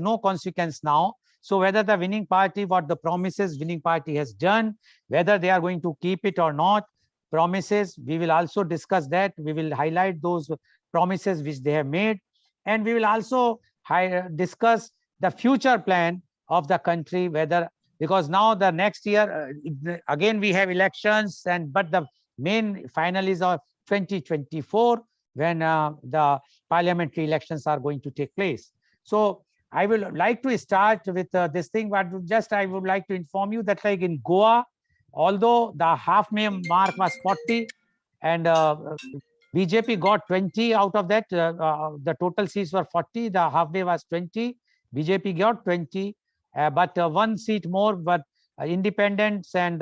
no consequence now. So whether the winning party, what the promises winning party has done, whether they are going to keep it or not, promises, we will also discuss that. We will highlight those promises which they have made, and we will also discuss the future plan of the country, whether, because now the next year again we have elections, and but the main final is of 2024, when the parliamentary elections are going to take place. So I will like to start with this thing, but just I would like to inform you that, like in Goa, although the half mark was 40 and BJP got 20 out of that, the total seats were 40, the halfway was 20, BJP got 20, but one seat more, but independents and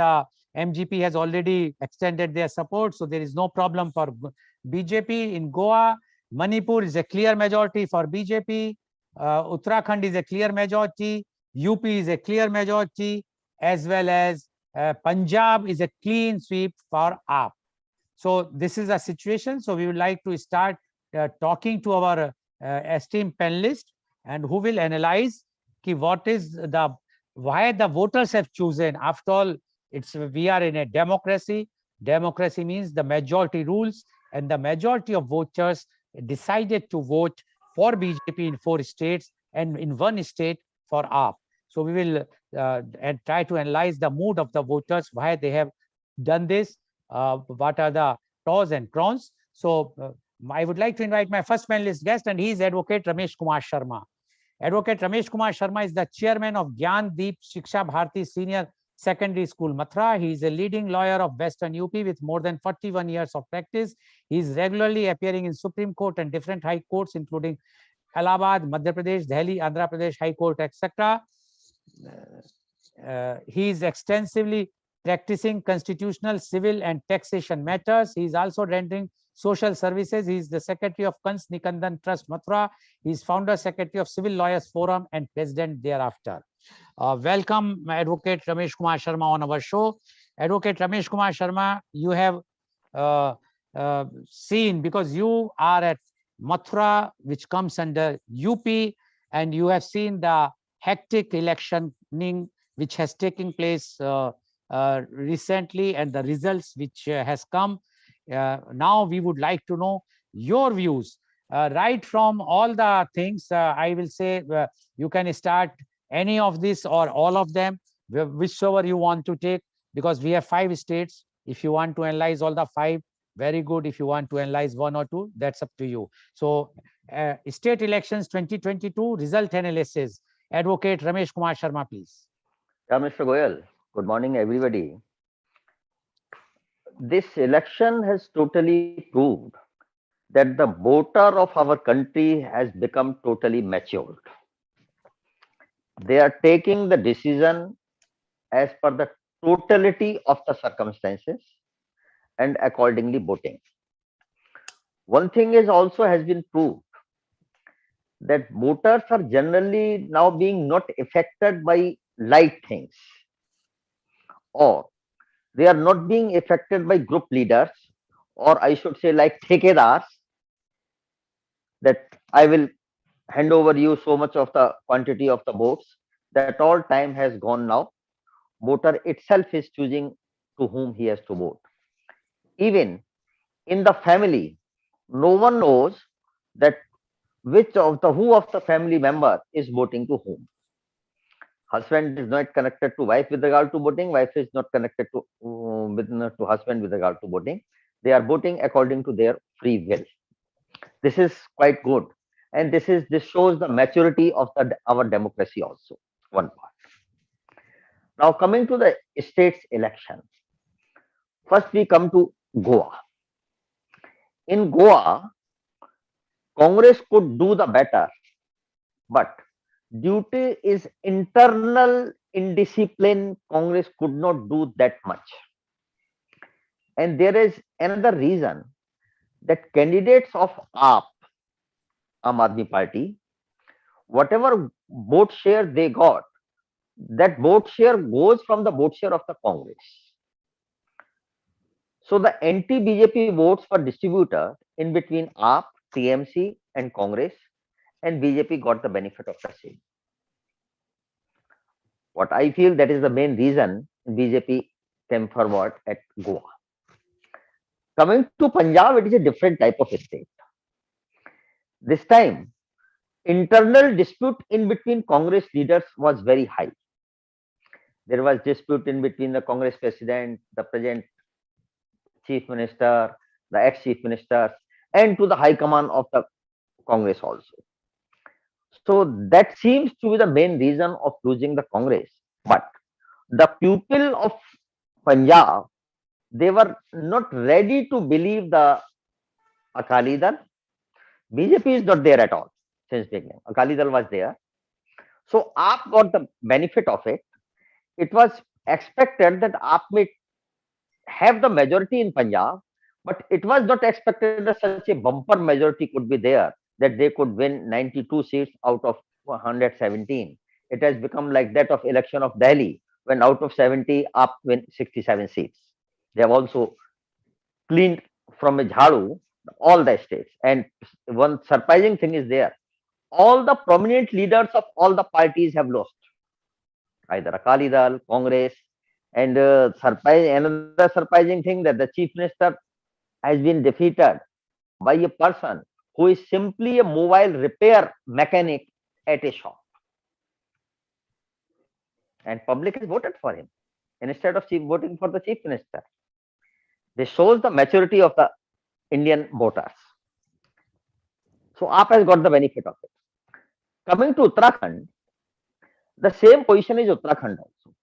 MGP has already extended their support, so there is no problem for BJP in Goa. Manipur is a clear majority for BJP. Uttarakhand is a clear majority. UP is a clear majority, as well as Punjab is a clean sweep for AAP. So this is a situation. So we would like to start talking to our esteemed panelists, and who will analyze what is the, why the voters have chosen. After all, we are in a democracy. Democracy means the majority rules, and the majority of voters decided to vote for BJP in 4 states and in 1 state for AAP. So we will and try to analyze the mood of the voters, why they have done this, what are the pros and cons. So I would like to invite my first panelist guest, and he is Advocate Ramesh Kumar Sharma. Advocate Ramesh Kumar Sharma is the chairman of Gyan Deep Shiksha Bharati Senior Secondary School, Mathura. He is a leading lawyer of Western UP with more than 41 years of practice. He is regularly appearing in Supreme Court and different high courts, including Allahabad, Madhya Pradesh, Delhi, Andhra Pradesh High Court, etc. He is extensively practicing constitutional, civil, and taxation matters. He is also rendering social services. He is the secretary of Kans Nikandan Trust, Mathura. He is founder secretary of Civil Lawyers Forum and president thereafter. Welcome, Advocate Ramesh Kumar Sharma, on our show. Advocate Ramesh Kumar Sharma, you have seen, because you are at Mathura, which comes under UP, and you have seen the hectic electioning which has taken place recently, and the results which has come. Now we would like to know your views, right from all the things. I will say you can start any of this or all of them, whichever you want to take, because we have 5 states. If you want to analyze all the 5, very good. If you want to analyze 1 or 2, that's up to you. So state elections 2022 result analysis. Advocate Ramesh Kumar Sharma, please. Yeah, Mr. Goel, good morning, everybody. This election has totally proved that the voter of our country has become totally matured. They are taking the decision as per the totality of the circumstances and accordingly voting. One thing is also has been proved, that voters are generally now being not affected by light things, or they are not being affected by group leaders, or I should say like thekedars, that I will hand over you so much of the quantity of the votes. That all time has gone now. Voter itself is choosing to whom he has to vote. Even in the family, no one knows that who of the family member is voting to whom. Husband is not connected to wife with regard to voting. Wife is not connected to husband with regard to voting. They are voting according to their free will. This is quite good, and this shows the maturity of our democracy also. One part. Now coming to the states election. First we come to Goa. In Goa, Congress could do the better, but due to its internal indiscipline, Congress could not do that much. And there is another reason, that candidates of AAP, Aam Aadmi Party, whatever vote share they got, that vote share goes from the vote share of the Congress. So the anti-BJP votes were distributed in between AAP, TMC and Congress, and BJP got the benefit of the same. What I feel that is the main reason BJP came forward at Goa. Coming to Punjab, it is a different type of state. This time, internal dispute in between Congress leaders was very high. There was dispute in between the Congress president, the present chief minister, the ex-chief ministers, and to the high command of the Congress also. So that seems to be the main reason of losing the Congress. But the people of Punjab, they were not ready to believe the Akali Dal. BJP is not there at all since beginning. Akali Dal was there. So AAP got the benefit of it. It was expected that AAP may have the majority in Punjab, but it was not expected that such a bumper majority could be there, that they could win 92 seats out of 117. It has become like that of election of Delhi, when out of 70, AAP win 67 seats. They have also cleaned from a jharu all the states. And one surprising thing is there. All the prominent leaders of all the parties have lost, either Akali Dal, Congress, and another surprising thing that the chief minister has been defeated by a person who is simply a mobile repair mechanic at a shop, and public has voted for him instead of voting for the chief minister. This shows the maturity of the Indian voters. So AAP has got the benefit of it. Coming to Uttarakhand, the same position is Uttarakhand also.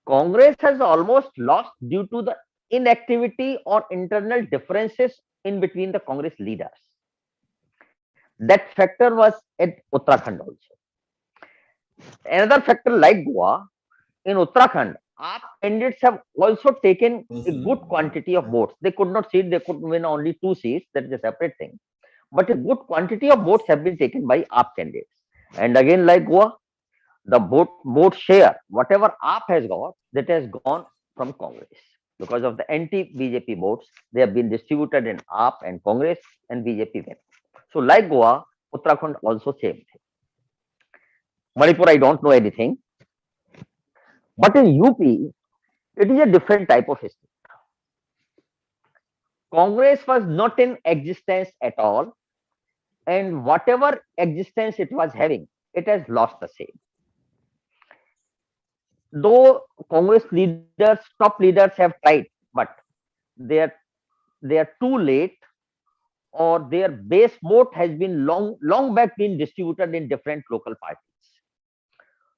Congress has almost lost due to the inactivity or internal differences in between the Congress leaders. That factor was at Uttarakhand also. Another factor like Goa, in Uttarakhand, AAP candidates have also taken a good quantity of votes. They could not seat, they could win only 2 seats, that is a separate thing. But a good quantity of votes have been taken by AAP candidates. And again, like Goa, the vote share, whatever AAP has got, that has gone from Congress. Because of the anti-BJP votes, they have been distributed in AAP and Congress, and BJP win. So like Goa, Uttarakhand also same thing. Manipur, I don't know anything. But in UP, it is a different type of history. Congress was not in existence at all, and whatever existence it was having, it has lost the same. Though Congress leaders, top leaders have tried, but they are they are too late, or their base vote has been long back been distributed in different local parties.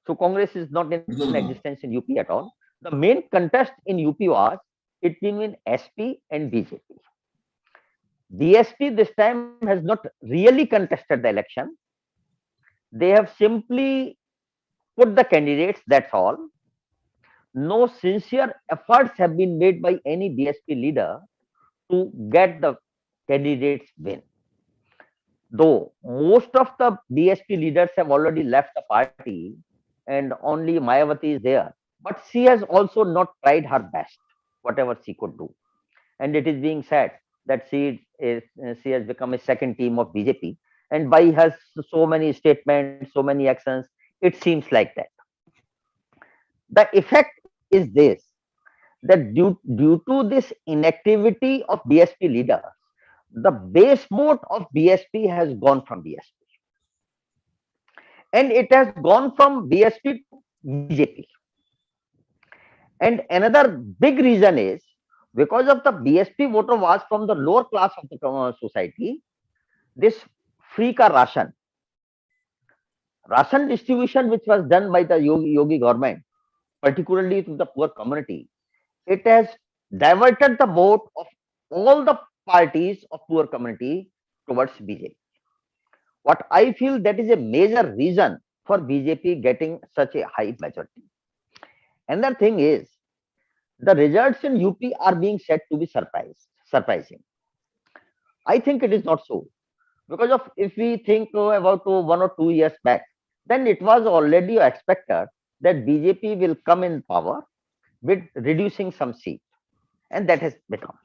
So Congress is not in existence in UP at all. The main contest in UP was between SP and BJP. BSP this time has not really contested the election. They have simply put the candidates, that's all. No sincere efforts have been made by any BSP leader to get the candidates win. Though most of the BSP leaders have already left the party and only Mayawati is there, but she has also not tried her best, whatever she could do. And it is being said that she has become a second team of BJP, and by her so many statements, so many actions, it seems like that. The effect is this, that due to this inactivity of BSP leaders, the base vote of BSP has gone from BSP. And it has gone from BSP to BJP. And another big reason is because of the BSP voter was from the lower class of the society, this free ka ration distribution which was done by the Yogi government, particularly to the poor community, it has diverted the vote of all the parties of poor community towards BJP. What I feel that is a major reason for BJP getting such a high majority. Another thing is, the results in UP are being said to be surprising. I think it is not so. Because of if we think about 1 or 2 years back, then it was already expected that BJP will come in power with reducing some seats. And that has become.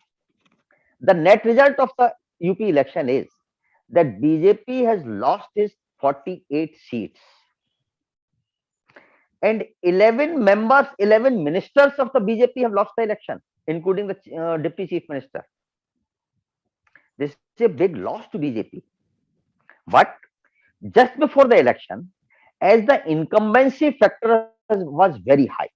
The net result of the UP election is that BJP has lost its 48 seats. And 11 members, 11 ministers of the BJP have lost the election, including the deputy chief minister. This is a big loss to BJP. But just before the election, as the incumbency factor was very high,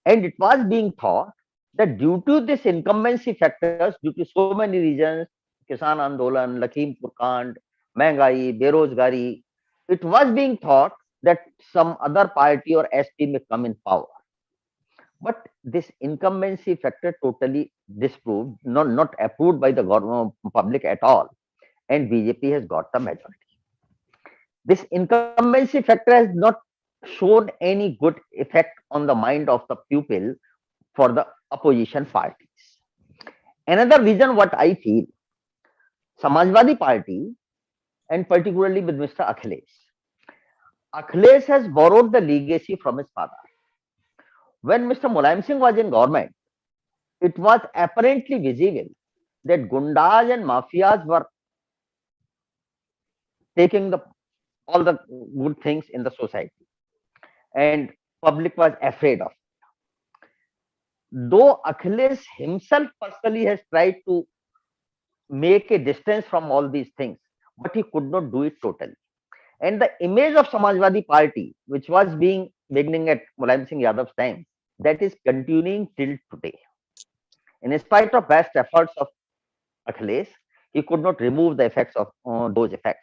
and it was being thought that due to this incumbency factors, due to so many reasons, Kisan Andolan, Lakhimpur Kand, Mehngai, Berozgari, it was being thought that some other party or SP may come in power. But this incumbency factor totally disproved, not approved by the government, public at all, and BJP has got the majority. This incumbency factor has not shown any good effect on the mind of the pupil for the opposition parties. Another reason what I feel, Samajwadi Party and particularly with Mr. Akhilesh. Akhilesh has borrowed the legacy from his father. When Mr. Mulayam Singh was in government, it was apparently visible that gundas and mafias were taking all the good things in the society, and public was afraid of. Though Akhilesh himself personally has tried to make a distance from all these things, but he could not do it totally. And the image of Samajwadi Party, which was being beginning at Mulayam Singh Yadav's time, that is continuing till today. In spite of best efforts of Akhilesh, he could not remove the effects of those effects.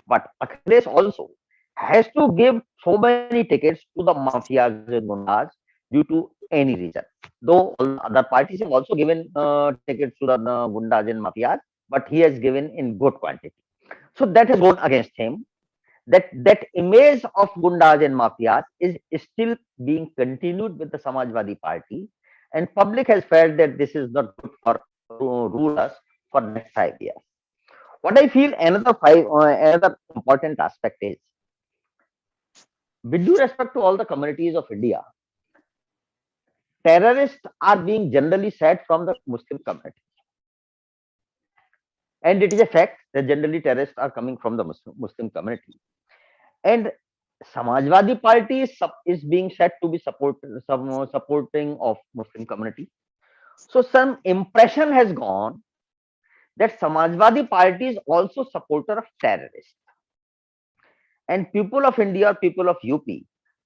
But Akhilesh also has to give so many tickets to the mafias and gundas due to any reason. Though all the other parties have also given tickets to the gundas and mafias, but he has given in good quantity. So that has gone against him. That image of gundas and mafias is still being continued with the Samajwadi Party, and public has felt that this is not good for rulers for next 5 years. What I feel another important aspect is, with due respect to all the communities of India, terrorists are being generally said from the Muslim community, and it is a fact that generally terrorists are coming from the Muslim community. And Samajwadi Party is being said to be supporting of Muslim community. So some impression has gone that Samajwadi Party is also supporter of terrorists. And people of India or people of UP,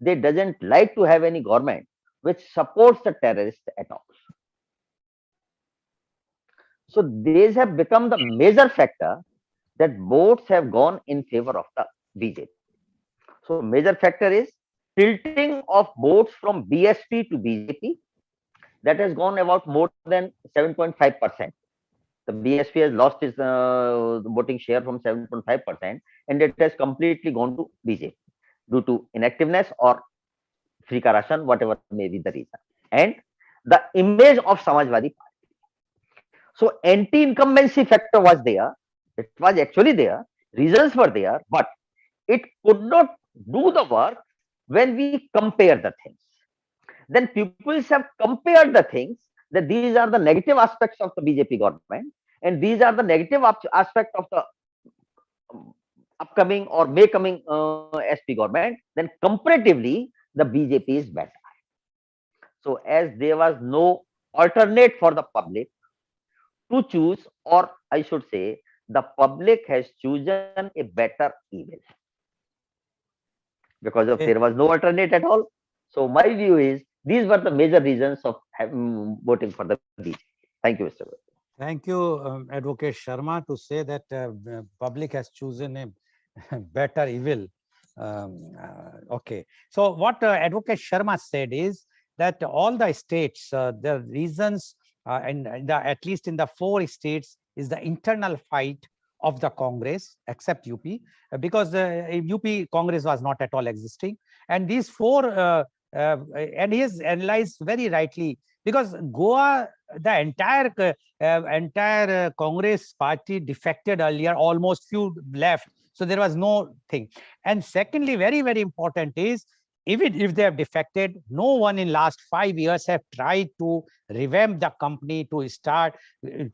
they doesn't like to have any government which supports the terrorists at all. So these have become the major factor that votes have gone in favor of the BJP. So major factor is tilting of votes from BSP to BJP. That has gone about more than 7.5%. The BSP has lost its voting share from 7.5%, and it has completely gone to BJP due to inactiveness or free corruption, whatever may be the reason. And the image of Samajwadi Party. So anti-incumbency factor was there. It was actually there. Reasons were there, but it could not do the work when we compare the things. Then people have compared the things that these are the negative aspects of the BJP government, and these are the negative aspect of the upcoming or may coming SP government. Then comparatively, the BJP is better. So as there was no alternate for the public to choose, or I should say, the public has chosen a better evil because of there was no alternate at all. So my view is these were the major reasons of voting for the BJP. Thank you, Mr. Thank you, Advocate Sharma, to say that public has chosen a better evil. Okay. So what Advocate Sharma said is that all the states, the reasons, at least in the 4 states, is the internal fight of the Congress, except UP, because UP Congress was not at all existing. And these 4, and he has analyzed very rightly, because Goa, the entire Congress party defected earlier, almost few left. So there was no thing. And secondly, very, very important is, even if they have defected, no one in last 5 years have tried to revamp the company to start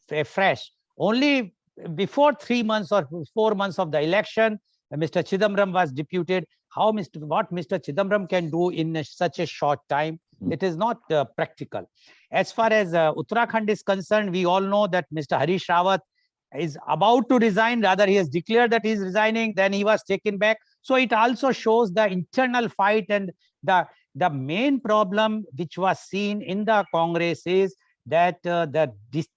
afresh. Only before 3 months or 4 months of the election, Mr. Chidambaram was deputed. what Mr. Chidambaram can do in such a short time. It is not practical. As far as Uttarakhand is concerned, we all know that Mr. Harish Rawat is about to resign. Rather, he has declared that he is resigning. Then he was taken back. So it also shows the internal fight, and the main problem which was seen in the Congress is that the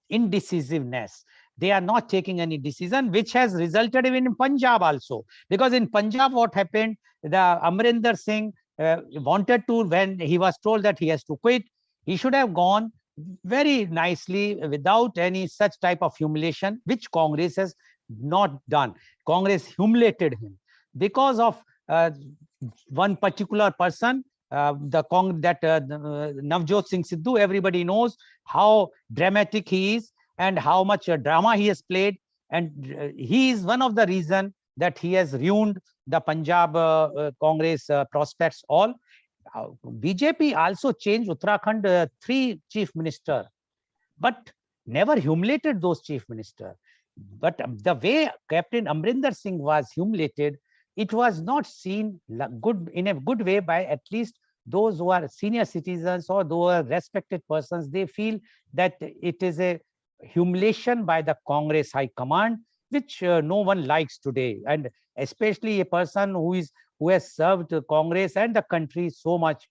indecisiveness. They are not taking any decision, which has resulted even in Punjab also. Because in Punjab, what happened, the Amrinder Singh wanted to, when he was told that he has to quit, he should have gone very nicely without any such type of humiliation, which Congress has not done. Congress humiliated him because of one particular person, Navjot Singh Sidhu. Everybody knows how dramatic he is and how much drama he has played, and he is one of the reason that he has ruined the Punjab Congress prospects all. BJP also changed Uttarakhand 3 chief minister, but never humiliated those chief minister. But the way Captain Amrinder Singh was humiliated, it was not seen good in a good way by at least those who are senior citizens or those are respected persons. They feel that it is a humiliation by the Congress High Command, which no one likes today, and especially a person who has served Congress and the country so much.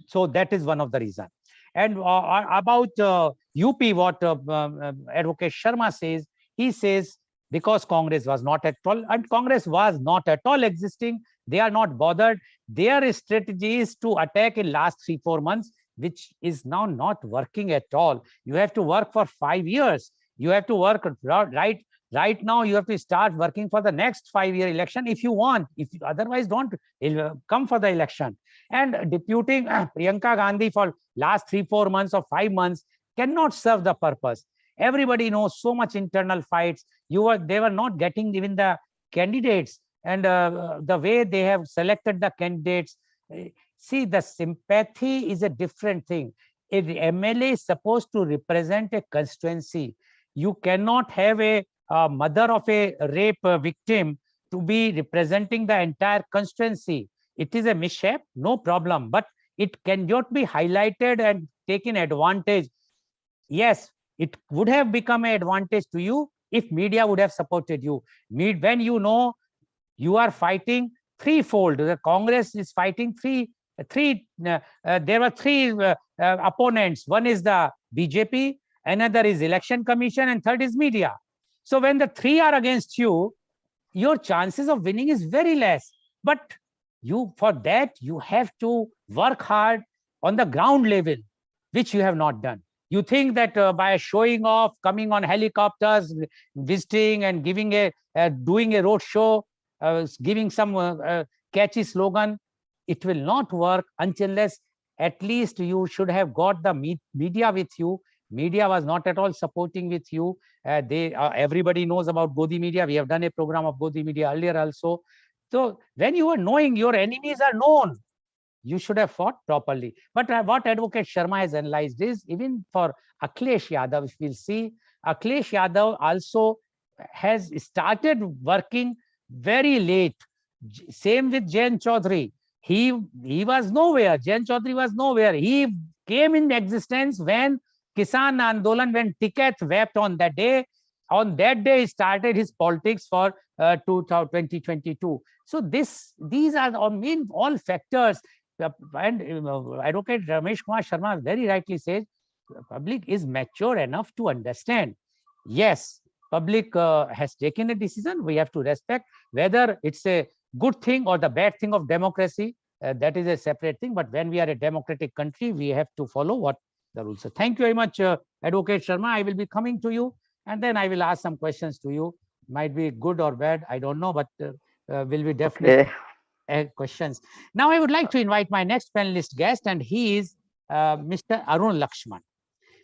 So that is one of the reasons. And about UP, what Advocate Sharma says, he says because Congress was not at all, and Congress was not at all existing, they are not bothered. Their strategy is to attack in last 3-4 months, which is now not working at all. You have to work for 5 years. You have to work right now. You have to start working for the next 5-year election if you want. If otherwise, don't come for the election. And deputing Priyanka Gandhi for last 3-4 months or 5 months cannot serve the purpose. Everybody knows so much internal fights. They were not getting even the candidates, and the way they have selected the candidates. See, the sympathy is a different thing. If MLA is supposed to represent a constituency, you cannot have a mother of a rape victim to be representing the entire constituency. It is a mishap, no problem, but it cannot be highlighted and taken advantage. Yes, it would have become an advantage to you if media would have supported you. When you know you are fighting threefold, the Congress is fighting there were 3 opponents. One is the BJP, another is Election Commission, and third is media. So when the 3 are against you, your chances of winning is very less. But for that, you have to work hard on the ground level, which you have not done. You think that by showing off, coming on helicopters, visiting and doing a road show, giving some catchy slogan, it will not work unless at least you should have got the media with you. Media was not at all supporting with you. Everybody knows about Godi media. We have done a program of Godi media earlier also. So when you are knowing your enemies are known, you should have fought properly. But what Advocate Sharma has analyzed is, even for Akhilesh Yadav, if we'll see, Akhilesh Yadav also has started working very late. Same with Jain Chaudhary. He was nowhere. Jain Chaudhary was nowhere. He came in existence when Kisan Andolan, when Ticket wept on that day. On that day, he started his politics for 2022. So these are all factors. And Advocate Ramesh Kumar Sharma very rightly says, the public is mature enough to understand. Yes, public has taken a decision. We have to respect whether it's a good thing or the bad thing of democracy. That is a separate thing. But when we are a democratic country, we have to follow what the rules are. Thank you very much, Advocate Sharma. I will be coming to you, and then I will ask some questions to you. Might be good or bad, I don't know, but will be definitely questions. Now, I would like to invite my next panelist guest, and he is Mr. Arun Lakshman.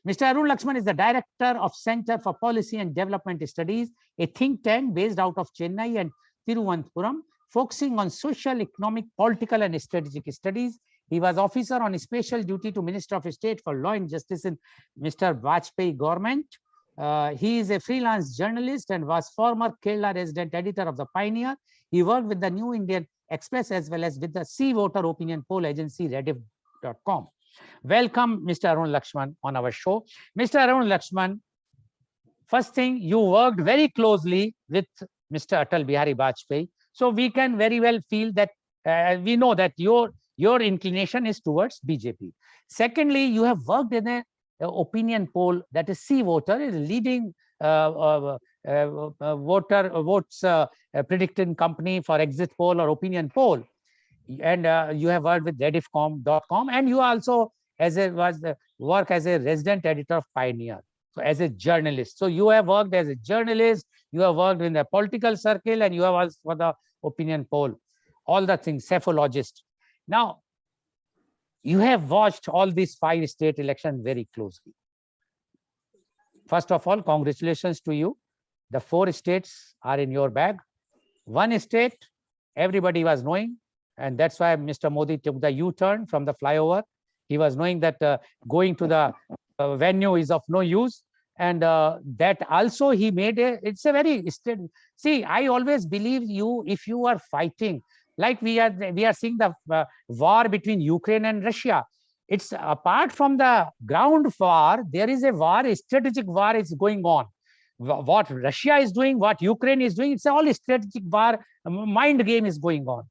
Mr. Arun Lakshman is the director of Center for Policy and Development Studies, a think tank based out of Chennai and Thiruvananthapuram, focusing on social, economic, political, and strategic studies. He was officer on special duty to Minister of State for Law and Justice in Mr. Vajpayee government. He is a freelance journalist and was former Kerala resident editor of The Pioneer. He worked with the New Indian Express as well as with the C voter opinion poll agency rediff.com. Welcome, Mr. Arun Lakshman, on our show. Mr. Arun Lakshman, first thing, you worked very closely with Mr. Atal Bihari Vajpayee. So we can very well feel that we know that your inclination is towards BJP. Secondly, you have worked in a opinion poll that is C voter, is leading votes predicting company for exit poll or opinion poll. And you have worked with rediff.com, and you also work as a resident editor of Pioneer. So as a journalist, so you have worked as a journalist, you have worked in the political circle, and you have also for the opinion poll, all the things, cephalogist. Now, you have watched all these 5 state elections very closely. First of all, congratulations to you. The 4 states are in your bag. 1 state, everybody was knowing, and that's why Mr. Modi took the U-turn from the flyover. He was knowing that going to the venue is of no use, and that also he made it's a very see, I always believe you, if you are fighting like we are seeing the war between Ukraine and Russia, it's apart from the ground war, there is a war, a strategic war is going on. What Russia is doing, what Ukraine is doing, it's all strategic war, mind game is going on.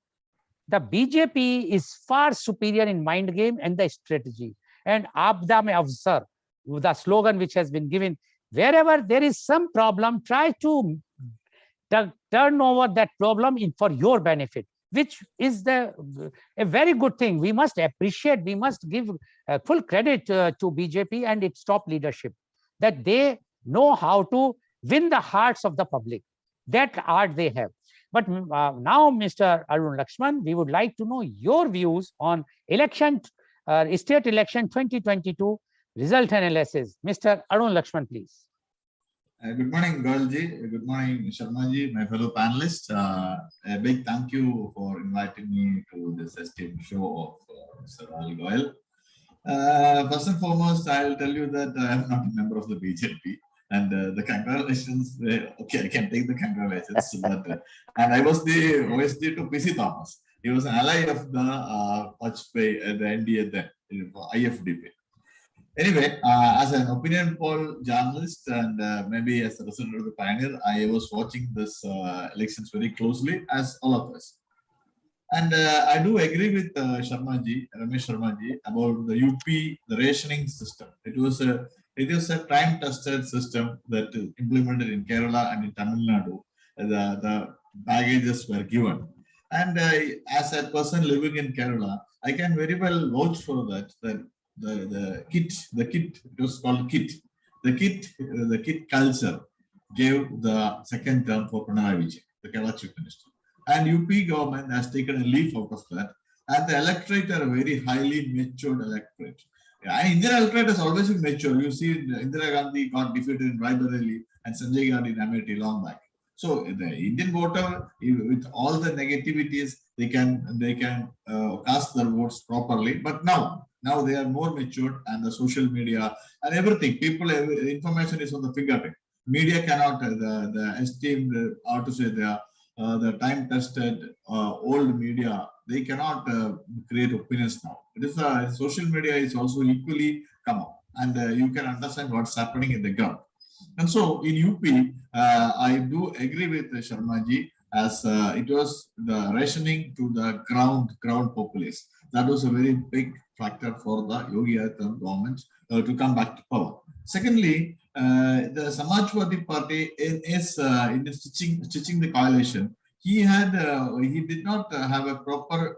The BJP is far superior in mind game and the strategy. And Abda mein avsar, the slogan which has been given, wherever there is some problem, try to turn over that problem for your benefit, which is a very good thing. We must appreciate, we must give full credit to BJP and its top leadership, that they know how to win the hearts of the public. That art they have. But now, Mr. Arun Lakshman, we would like to know your views on state election 2022 result analysis. Mr. Arun Lakshman, please. Good morning, Goel ji. Good morning, Sharma ji, my fellow panelists. A big thank you for inviting me to this esteemed show of Mr. Goel. First and foremost, I'll tell you that I am not a member of the BJP. And the congratulations, okay, I can take the congratulations. But, and I was the OSD to PC Thomas. He was an ally of the Vajpayee, the NDA then, IFDP. Anyway, as an opinion poll journalist and maybe as a resident of the Pioneer, I was watching this elections very closely, as all of us. And I do agree with Ramesh Sharma ji, about the UP, the rationing system. It was a time-tested system that is implemented in Kerala and in Tamil Nadu. The baggages were given. And as a person living in Kerala, I can very well vouch for that. The kit, it was called kit. The kit culture gave the second term for Pinarayi Vijayan, the Kerala Chief Minister. And UP government has taken a leaf out of that. And the electorate are a very highly matured electorate. And Indian electorate has always been mature. You see, Indira Gandhi got defeated in Raebareli and Sanjay Gandhi in Amethi long back. So the Indian voter, with all the negativities, they can cast their votes properly. But now they are more matured, and the social media and everything, information is on the fingertip. Media cannot, the esteemed, how to say, the time-tested old media, they cannot create opinions now. It is social media is also equally come up, and you can understand what's happening in the ground. And so in UP, I do agree with Sharma ji, as it was the rationing to the ground populace. That was a very big factor for the Yogi Adityanath government to come back to power. Secondly, the Samajwadi Party in stitching the coalition, he did not have a proper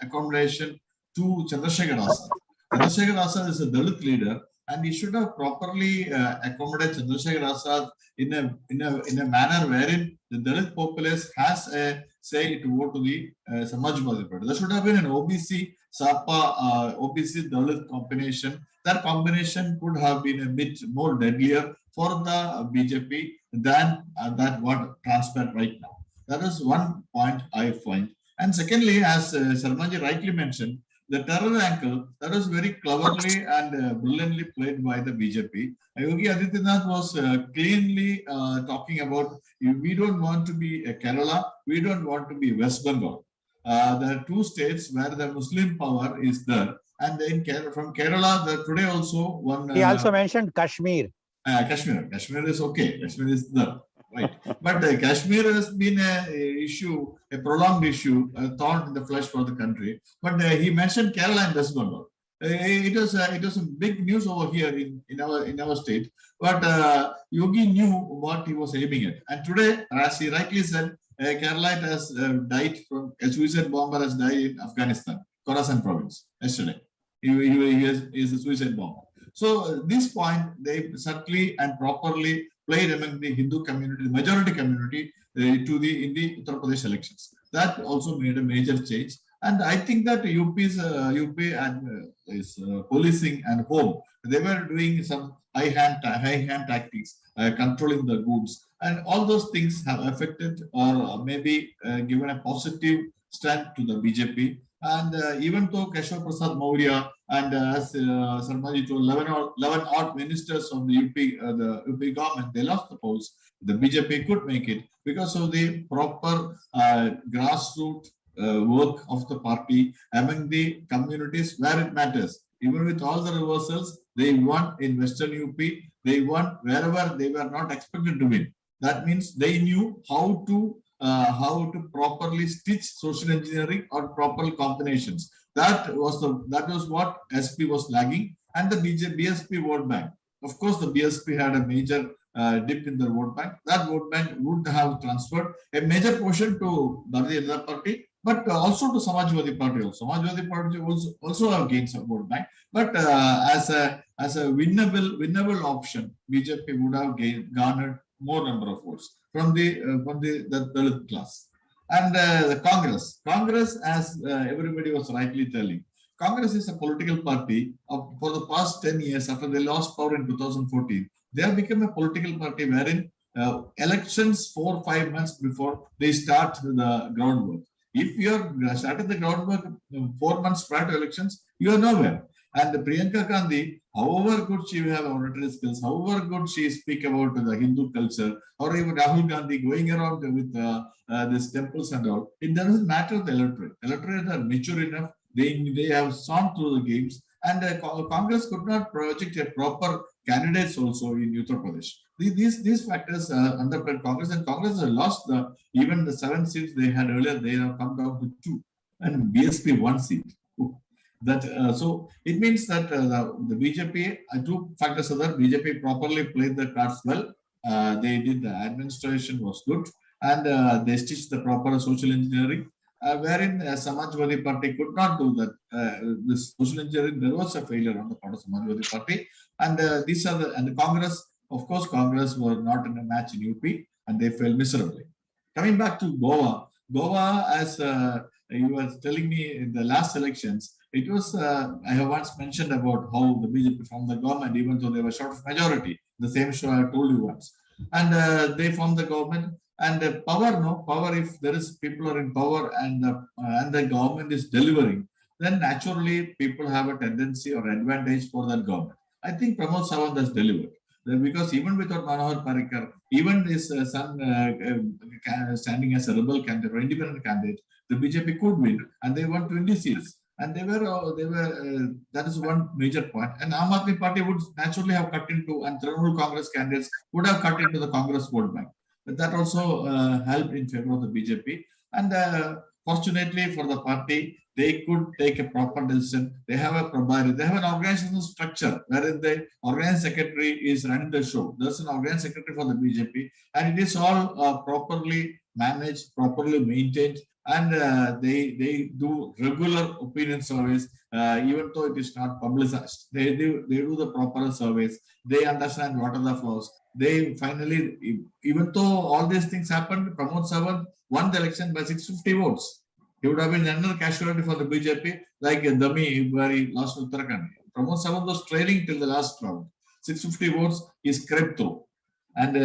accommodation to Chandrasekhar Azad. Chandrasekhar Azad is a Dalit leader, and he should have properly accommodated Chandrasekhar Azad in a manner wherein the Dalit populace has a say to vote to the Samajwadi Party. There should have been an OBC Sapa OBC Dalit combination. That combination could have been a bit more deadlier for the BJP than that what transpired right now. That is one point I find. And secondly, as Sharmaji rightly mentioned, the terror angle, that was very cleverly and brilliantly played by the BJP. Yogi Adityanath was cleanly talking about, we don't want to be Kerala, we don't want to be West Bengal. there are two states where the Muslim power is there. And in from Kerala, today also one. He also mentioned Kashmir. Kashmir. Kashmir is okay. Kashmir is there, right? But Kashmir has been a issue, a prolonged issue, a thorn in the flesh for the country. But he mentioned Kerala and West Bengal. It was a big news over here in our state. But Yogi knew what he was aiming at. And today, as he rightly said, Kerala has died from a suicide bomber has died in Afghanistan, Khorasan province yesterday. He is a suicide bomber. So this point they certainly and properly played among the Hindu community, the majority community, in the Uttar Pradesh elections. That also made a major change. And I think that UP and policing and home, they were doing some high hand tactics, controlling the goods, and all those things have affected or maybe given a positive strength to the BJP. And even though Keshav Prasad Maurya and as Sarmaji told, 11 odd ministers of the UP government, they lost the polls. The BJP could make it because of the proper grassroots work of the party among the communities where it matters. Even with all the reversals, they won in Western UP. They won wherever they were not expected to win. That means they knew how to properly stitch social engineering or proper combinations. That was what SP was lagging, and the BSP vote bank. Of course, the BSP had a major dip in the vote bank. That vote bank would have transferred a major portion to Bharatiya Janata Party, but also to Samajwadi Party. Samajwadi Party also have gained some vote bank, but as a winnable option, BJP would have garnered more number of votes from the Dalit class. And the Congress, as everybody was rightly telling, Congress is a political party for the past 10 years after they lost power in 2014. They have become a political party wherein elections 4 or 5 months before they start the groundwork. If you are starting the groundwork 4 months prior to elections, you are nowhere. And Priyanka Gandhi, however good she have oratory skills, however good she speak about the Hindu culture, or even Rahul Gandhi going around with these temples and all, it doesn't matter the electorate. Electorate are mature enough. They have gone through the games, and Congress could not project a proper candidates also in Uttar Pradesh. These factors underpin Congress, and Congress has lost even the 7 seats they had earlier. They have come down to 2, and BSP 1 seat. So it means that the BJP, 2 factors are that BJP properly played the cards well. They did the administration was good, and they stitched the proper social engineering, wherein Samajwadi Party could not do that. This social engineering, there was a failure on the part of Samajwadi Party, and these are the Congress. Of course, Congress were not in a match in UP, and they failed miserably. Coming back to Goa, as you were telling me in the last elections, it was, I have once mentioned about how the BJP formed the government, even though they were short of majority. The same show I told you once. And they formed the government. And power, if there is people are in power and the government is delivering, then naturally people have a tendency or advantage for that government. I think Pramod Sawant has delivered. Because even without Manohar Parrikar, even his son standing as a rebel candidate or independent candidate, the BJP could win, and they won 20 seats. And that is one major point. And Aam Aadmi Party would naturally have cut into, and Trinamool Congress candidates would have cut into the Congress vote bank. But that also helped in favor of the BJP. And fortunately for the party, they could take a proper decision. They have a Prabhari, they have an organizational structure wherein the organizing secretary is running the show. There's an organizing secretary for the BJP, and it is all properly managed, properly maintained. And they do regular opinion surveys, even though it is not publicized. They do the proper surveys. They understand what are the flaws. They finally, even though all these things happened, Pramod Sawant won the election by 650 votes. He would have been another casualty for the BJP, like Dami, where he lost Uttarakhand. Pramod Sawant was trailing till the last round. 650 votes, he crept through. And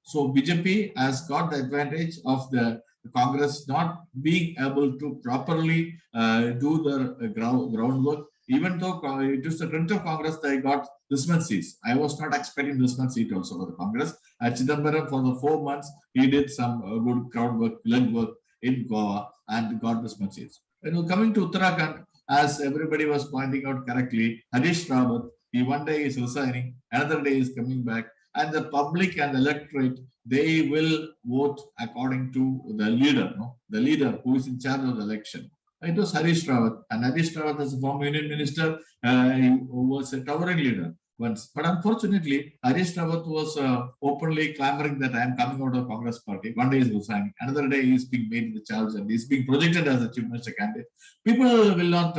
so BJP has got the advantage of the Congress not being able to properly do the groundwork, even though it is the strength of Congress they got this much seats. I was not expecting this much seat also for the Congress. At Chidambaram, for the 4 months, he did some good groundwork, legwork in Goa. and God bless mercies. Coming to Uttarakhand, as everybody was pointing out correctly, Harish Rawat, he one day is resigning, another day is coming back, and the public and the electorate, they will vote according to the leader, no? The leader who is in charge of the election. It was Harish Rawat, and Harish Rawat, as a former Union Minister, he was a towering leader once. But unfortunately, Harish Rawat was openly clamoring that I am coming out of Congress party. One day he is resigning, another day he is being made the charge and he is being projected as a chief minister candidate. People will not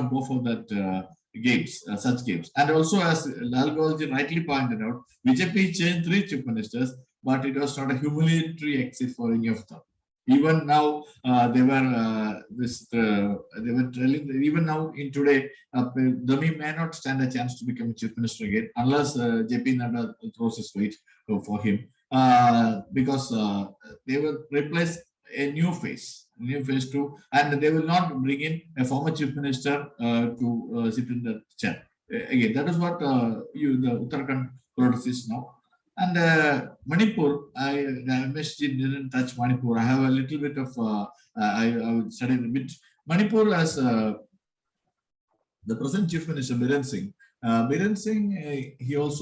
go for that games, such games. And also, as Lal Goelji rightly pointed out, BJP changed 3 chief ministers, but it was not a humiliatory exit for any of them. Even now, they were telling that even now in today, Dami may not stand a chance to become chief minister again unless JP Nadda throws his weight for him, because they will replace a new face too, and they will not bring in a former chief minister to sit in the chair. Again, that is what the Uttarakhand politics is now. And Manipur, Ramesh didn't touch Manipur. I have a little bit of, I studied a bit. Manipur as the present Chief Minister, Biren Singh. Biren Singh, he was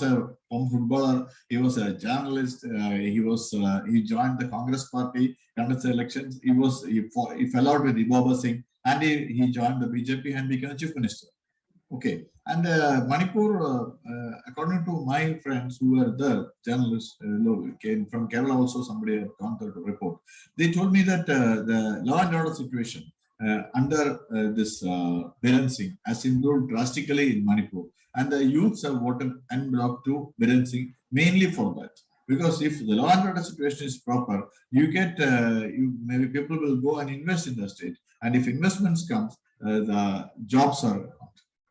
a former footballer. He was a journalist. He joined the Congress party, contested elections. He fell out with Ibaba Singh, and he joined the BJP and became a Chief Minister. Okay, and Manipur, according to my friends who were there, journalists, came from Kerala also, somebody had gone there to report. They told me that the law and order situation under this Biren Singh has improved drastically in Manipur, and the youths have voted en bloc to Biren Singh mainly for that. Because if the law and order situation is proper, you get maybe people will go and invest in the state, and if investments comes, the jobs are.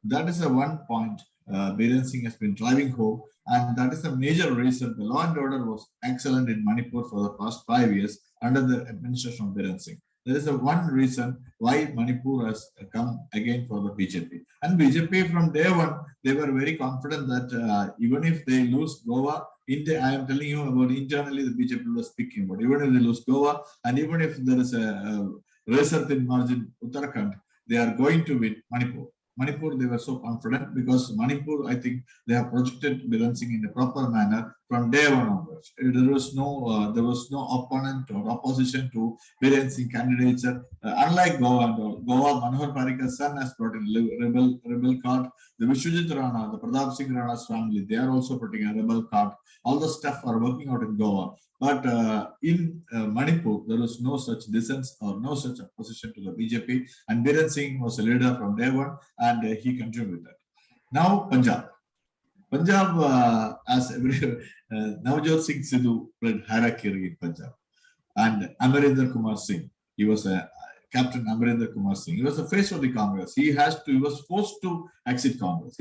That is the one point Biren Singh has been driving home, and that is the major reason the law and order was excellent in Manipur for the past 5 years under the administration of Biren Singh. There is the one reason why Manipur has come again for the BJP. And BJP from day one, they were very confident that even if they lose Goa, I am telling you about internally the BJP was speaking about, even if they lose Goa, and even if there is a razor thin margin Uttarakhand, they are going to win Manipur. Manipur, they were so confident because Manipur, I think they have projected Biren Singh in a proper manner from day one onwards. There was no opponent or opposition to Biren Singh candidature. Unlike Goa, Manohar Parrikar's son has brought in rebel card. The Vishwajit Rana, the Pratap Singh Rana's family, they are also putting a rebel card. All the stuff are working out in Goa. But in Manipur, there was no such dissent or no such opposition to the BJP. And Biren Singh was a leader from day one, and he continued with that. Now, Punjab. Punjab, as Navjot Singh Sidhu played Harakiri in Punjab. And Amarinder Kumar Singh, he was a Captain Amarinder Kumar Singh. He was the face of the Congress. He was forced to exit Congress.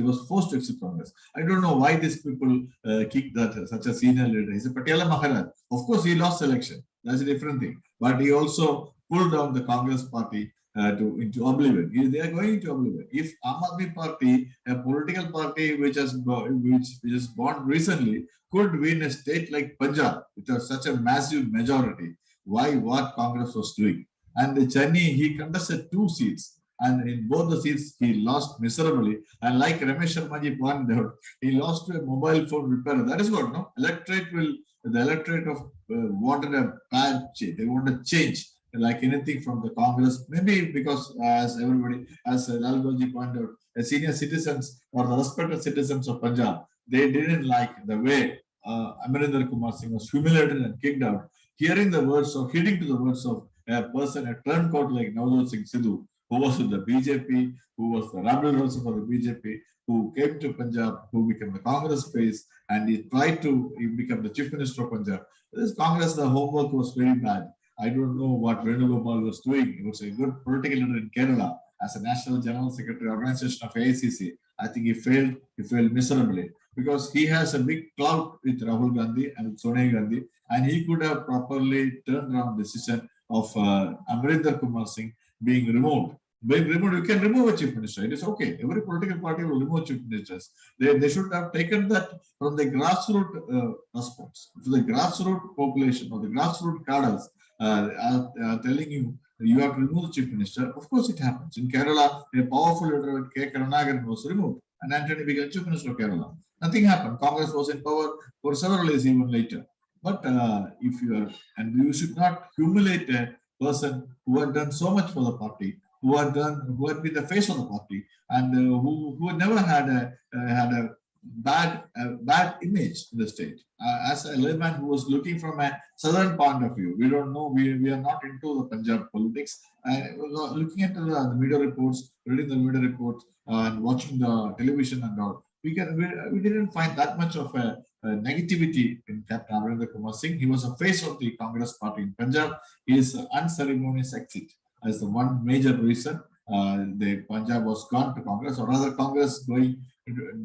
I don't know why these people kicked that such a senior leader. He's a Patiala Maharaj. Of course, he lost election. That's a different thing. But he also pulled down the Congress party into oblivion. They are going into oblivion. If Aam Aadmi Party, a political party which is born recently, could win a state like Punjab with such a massive majority, what Congress was doing? And Chennai, he contested 2 seats, and in both the seats he lost miserably. And like Ramesh Sharma pointed out, he lost to a mobile phone repairer. That is what, no? The electorate of wanted a bad change. They wanted change, like anything from the Congress. Maybe because, as Lal Goelji pointed out, the senior citizens or the respected citizens of Punjab, they didn't like the way Amarinder Kumar Singh was humiliated and kicked out. Hearing the words of, heeding to the words of a person, a turncoat like Navjot Singh Sidhu, who was with the BJP, who was the rebel also for the BJP, who came to Punjab, who became the Congress face, and he tried to become the Chief Minister of Punjab. This Congress, the homework was very bad. I don't know what Venugopal was doing. He was a good political leader in Kerala as a National General Secretary organization of AICC. I think he failed miserably because he has a big clout with Rahul Gandhi and Sonia Gandhi, and he could have properly turned around the decision of Amarinder Kumar Singh being removed. You can remove a chief minister. It is okay. Every political party will remove chief ministers. They should have taken that from the grassroots response, to the grassroots population or the grassroots cadres. are telling you, you have to remove the chief minister. Of course, it happens. In Kerala, a powerful leader, K. Karunakaran, was removed, and Anthony became chief minister of Kerala. Nothing happened. Congress was in power for several years even later. But if you are, and you should not humiliate a person who had done so much for the party, who had been the face of the party, and who had never had a bad image in the state. As a layman who was looking from a southern point of view, we don't know, we are not into the Punjab politics. Looking at the media reports, reading the media reports, and watching the television and all, we didn't find that much of a negativity in Captain Amarinder Kumar Singh. He was a face of the Congress party in Punjab. His unceremonious exit as the one major reason the Punjab was gone to Congress, or rather Congress going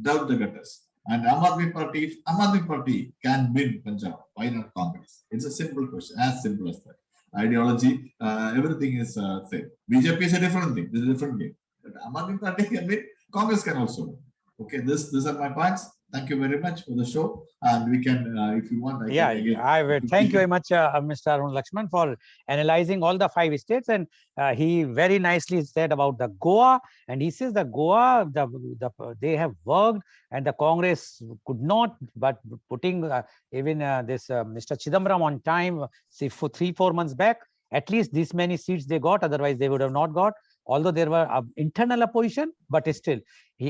down the gutters. And Aam Aadmi Party, if Aam Aadmi Party can win Punjab, why not Congress? It's a simple question, as simple as that. Ideology, everything is same. BJP is a different thing. This is a different game. But Aam Aadmi Party can win, Congress can also win. Okay, these are my points. Thank you very much for the show, and we can, if you want, I will thank you very much, Mr. Arun Lakshman, for analyzing all the 5 states, and he very nicely said about the Goa, and he says the Goa, they have worked, and the Congress could not, but putting even this Mr. Chidambaram on time, say for 3-4 months back, at least this many seats they got, otherwise they would have not got. Although there were internal opposition, but still,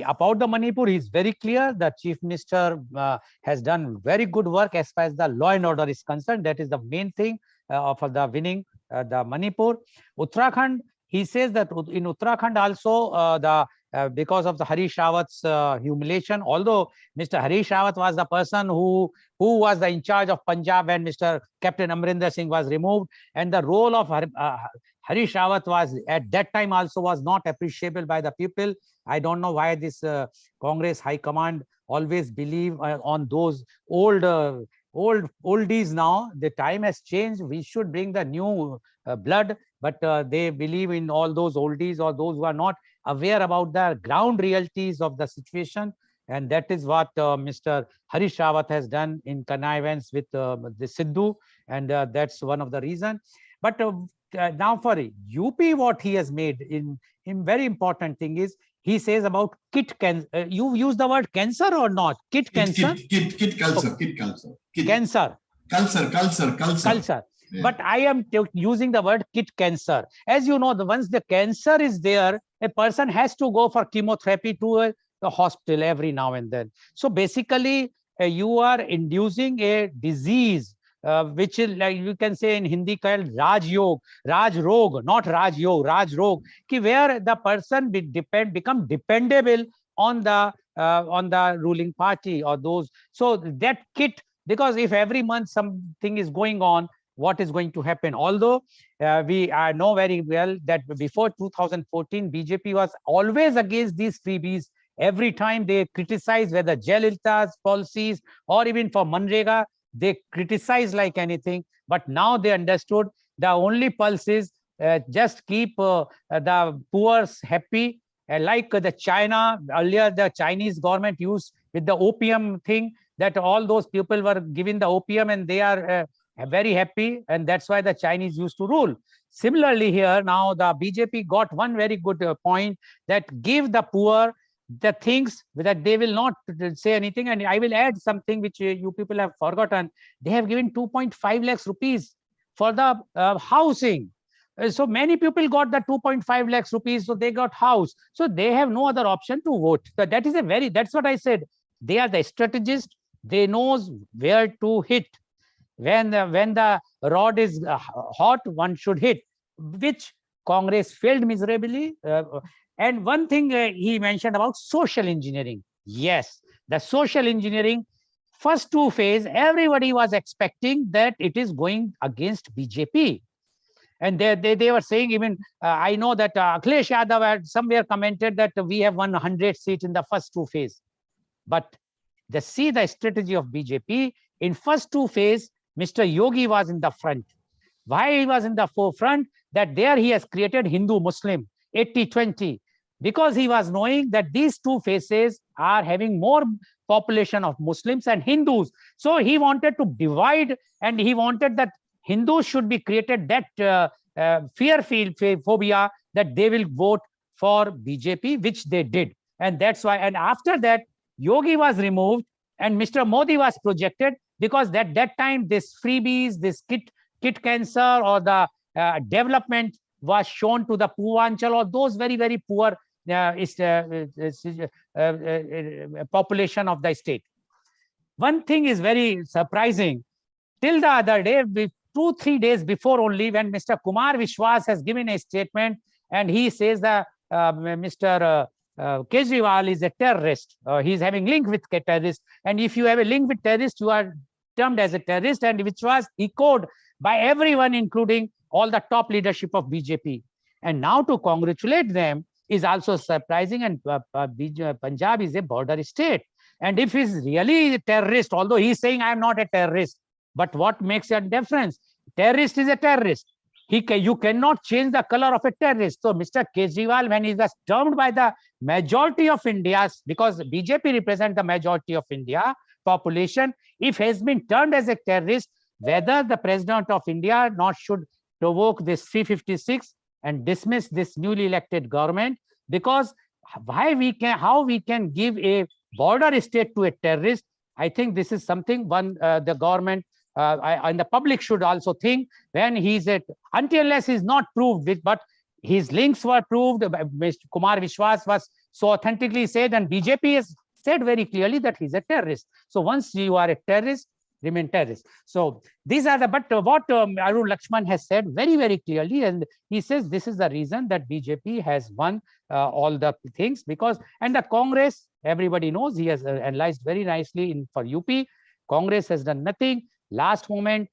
about the Manipur, he is very clear. The chief minister has done very good work as far as the law and order is concerned. That is the main thing for the winning the Manipur. Uttarakhand, he says that in Uttarakhand also because of the Harish Rawat's humiliation, although Mr. Harish Rawat was the person who was in charge of Punjab when Mr. Captain Amarinder Singh was removed, and the role of Harish Rawat was at that time also was not appreciable by the people. I don't know why this Congress High Command always believe on those oldies now. The time has changed. We should bring the new blood, but they believe in all those oldies or those who are not aware about the ground realities of the situation. And that is what Mr. Harish Rawat has done in connivance with the Sidhu, and that's one of the reasons. But now for UP, what he has made in very important thing is, he says about kit cancer. You use the word cancer or not? Kit cancer? Kit culture. Cancer. Culture. Yeah. But I am using the word kit cancer. As you know, once the cancer is there, a person has to go for chemotherapy to the hospital every now and then. So basically, you are inducing a disease, which is, like you can say in Hindi, called Raj Rog, not Raj Yog, Raj Rog, where the person become dependable on the ruling party or those. So that kit, because if every month something is going on, what is going to happen? Although we know very well that before 2014, BJP was always against these freebies. Every time they criticize whether Jayalalitha's policies or even for Manrega, they criticize like anything. But now they understood the only pulse is just keep the poor happy. Like the China, earlier the Chinese government used with the opium thing, that all those people were given the opium and they are very happy, and that's why the Chinese used to rule. Similarly here, now the BJP got one very good point, that give the poor the things that they will not say anything. And I will add something which you people have forgotten. They have given 2.5 lakhs rupees for the housing. So many people got the 2.5 lakhs rupees, so they got house. So they have no other option to vote. So that is that's what I said. They are the strategists. They knows where to hit. When the rod is hot, one should hit, which Congress failed miserably. And one thing he mentioned about social engineering. Yes, the social engineering, first 2 phase, everybody was expecting that it is going against BJP. And they were saying, even I know that Akhilesh Yadav had somewhere commented that we have won 100 seats in the first 2 phase. But see the strategy of BJP. In first 2 phase, Mr. Yogi was in the front. Why he was in the forefront? That there he has created Hindu-Muslim 80-20, because he was knowing that these 2 phases are having more population of Muslims and Hindus. So he wanted to divide, and he wanted that Hindus should be created that fear phobia that they will vote for BJP, which they did. And that's why, and after that, Yogi was removed and Mr. Modi was projected, because that time this freebies, this kit cancer or the development was shown to the Purvanchal or those very, very poor population of the state. One thing is very surprising. Till the other day, 2-3 days before only, when Mr. Kumar Vishwas has given a statement and he says that Mr. Kejriwal is a terrorist. He's having link with terrorists. And if you have a link with terrorists, you are termed as a terrorist, and which was echoed by everyone, including all the top leadership of BJP. And now to congratulate them is also surprising. And Punjab is a border state. And if he's really a terrorist, although he's saying I am not a terrorist, but what makes a difference? Terrorist is a terrorist. You cannot change the color of a terrorist. So Mr. Kejriwal, when he was termed by the majority of India, because BJP represents the majority of India population, if he has been termed as a terrorist, whether the President of India not should provoke this 356 and dismiss this newly elected government, because how we can give a border state to a terrorist? I think this is something the government and the public should also think, when he's until unless he's not proved it, but his links were proved. Mr. Kumar Vishwas was so authentically said, and BJP has said very clearly that he's a terrorist. So once you are a terrorist, remain terrorist. So these are what Arun Lakshman has said very, very clearly, and he says this is the reason that BJP has won all the things, because, and the Congress, everybody knows, he has analyzed very nicely for UP. Congress has done nothing. Last moment,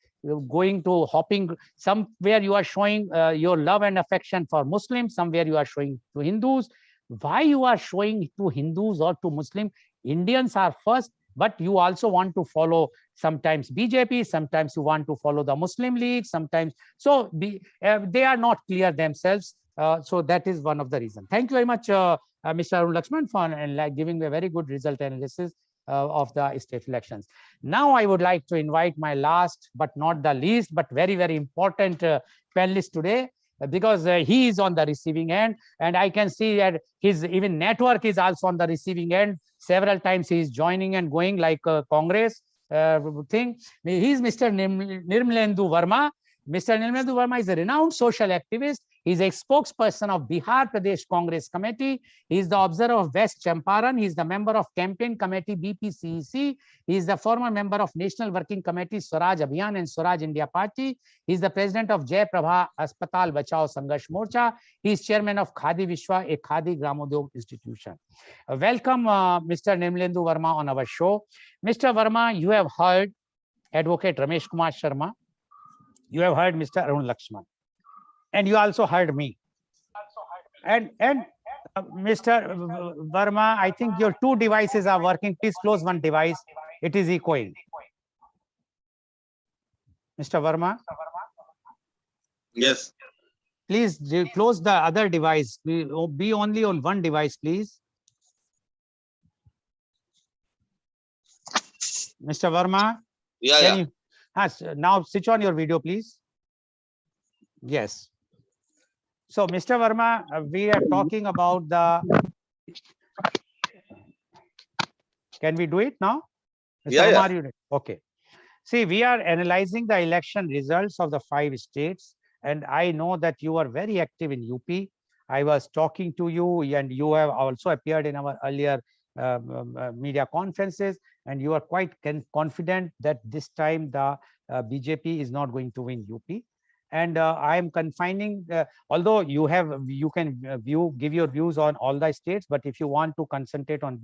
going to hopping, somewhere you are showing your love and affection for Muslims, somewhere you are showing to Hindus. Why you are showing to Hindus or to Muslims? Indians are first, but you also want to follow sometimes BJP, sometimes you want to follow the Muslim League, sometimes. So they are not clear themselves. So that is one of the reasons. Thank you very much, Mr. Arun Lakshman, for giving a very good result analysis of the state elections. Now I would like to invite my last but not the least, but very, very important panelist today, because he is on the receiving end, and I can see that his even network is also on the receiving end. Several times he is joining and going like a Congress thing. He is Mr. Nirmalendu Verma. Mr. Nirmalendu Verma is a renowned social activist. He is a spokesperson of Bihar Pradesh Congress Committee. He is the observer of West Champaran. He is the member of Campaign Committee BPCEC. He is the former member of National Working Committee Swaraj Abhiyan and Swaraj India Party. He is the president of Jai Prabha Aspatal Bachao Sangharsh Morcha. He is chairman of Khadi Vishwa, a Khadi Gramodyog institution. Welcome, Mr. Nirmalendu Verma, on our show. Mr. Verma, you have heard Advocate Ramesh Kumar Sharma. You have heard Mr. Arun Lakshman. And you also heard me. And Mr. Verma, I think your two devices are working. Please close one device. It is echoing. Mr. Verma? Yes. Please close the other device. Be only on one device, please. Mr. Verma? Yeah. Now switch on your video, please. Yes. So, Mr. Verma, we are talking about the. Can we do it now? Mr. Yeah. Verma, okay. See, we are analyzing the election results of the 5 states, and I know that you are very active in UP. I was talking to you, and you have also appeared in our earlier media conferences, and you are quite confident that this time the BJP is not going to win UP. And I am confining, although you can give your views on all the states, but if you want to concentrate on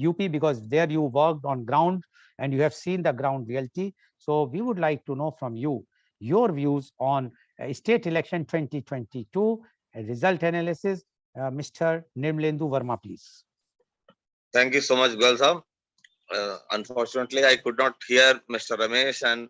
UP, because there you worked on ground and you have seen the ground reality. So we would like to know from you your views on state election 2022 result analysis. Mr. Nirmalendu Verma, please. Thank you so much, Goel sir. Unfortunately, I could not hear Mr. Ramesh and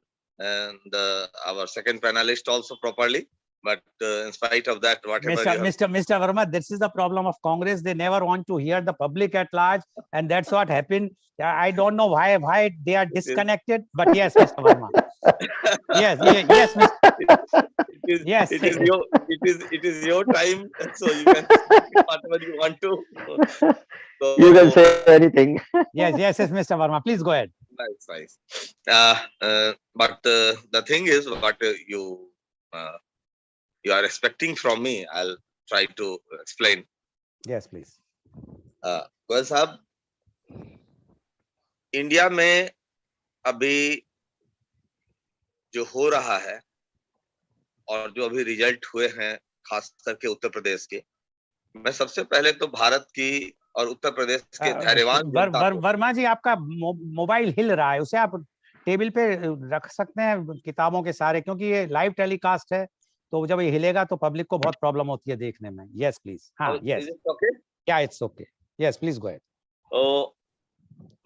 our second panelist also properly. But in spite of that, whatever Mr. Verma, this is the problem of Congress. They never want to hear the public at large, and that's what happened. I don't know why they are disconnected, but yes, Mr. Verma. Yes, Yes. it is your time, so you can speak whatever you want to. So, You can say anything. Yes, Mr. Verma, please go ahead. nice. But the thing is, what you are expecting from me, I'll try to explain. Yes, please. Goyal साहब, India में अभी जो हो रहा है और जो अभी रिजल्ट हुए हैं, खास करके उत्तर प्रदेश के, मैं सबसे पहले तो भारत की और उत्तर प्रदेश के धैर्यवान वर्मा जी, आपका मोबाइल हिल रहा है, उसे आप टेबल पे रख सकते हैं किताबों के सारे, क्योंकि ये लाइव टेलीकास्ट है, तो जब ये हिलेगा तो पब्लिक को बहुत प्रॉब्लम होती है देखने में. Yes please. हाँ, यस. क्या it's okay. Yes please go ahead. तो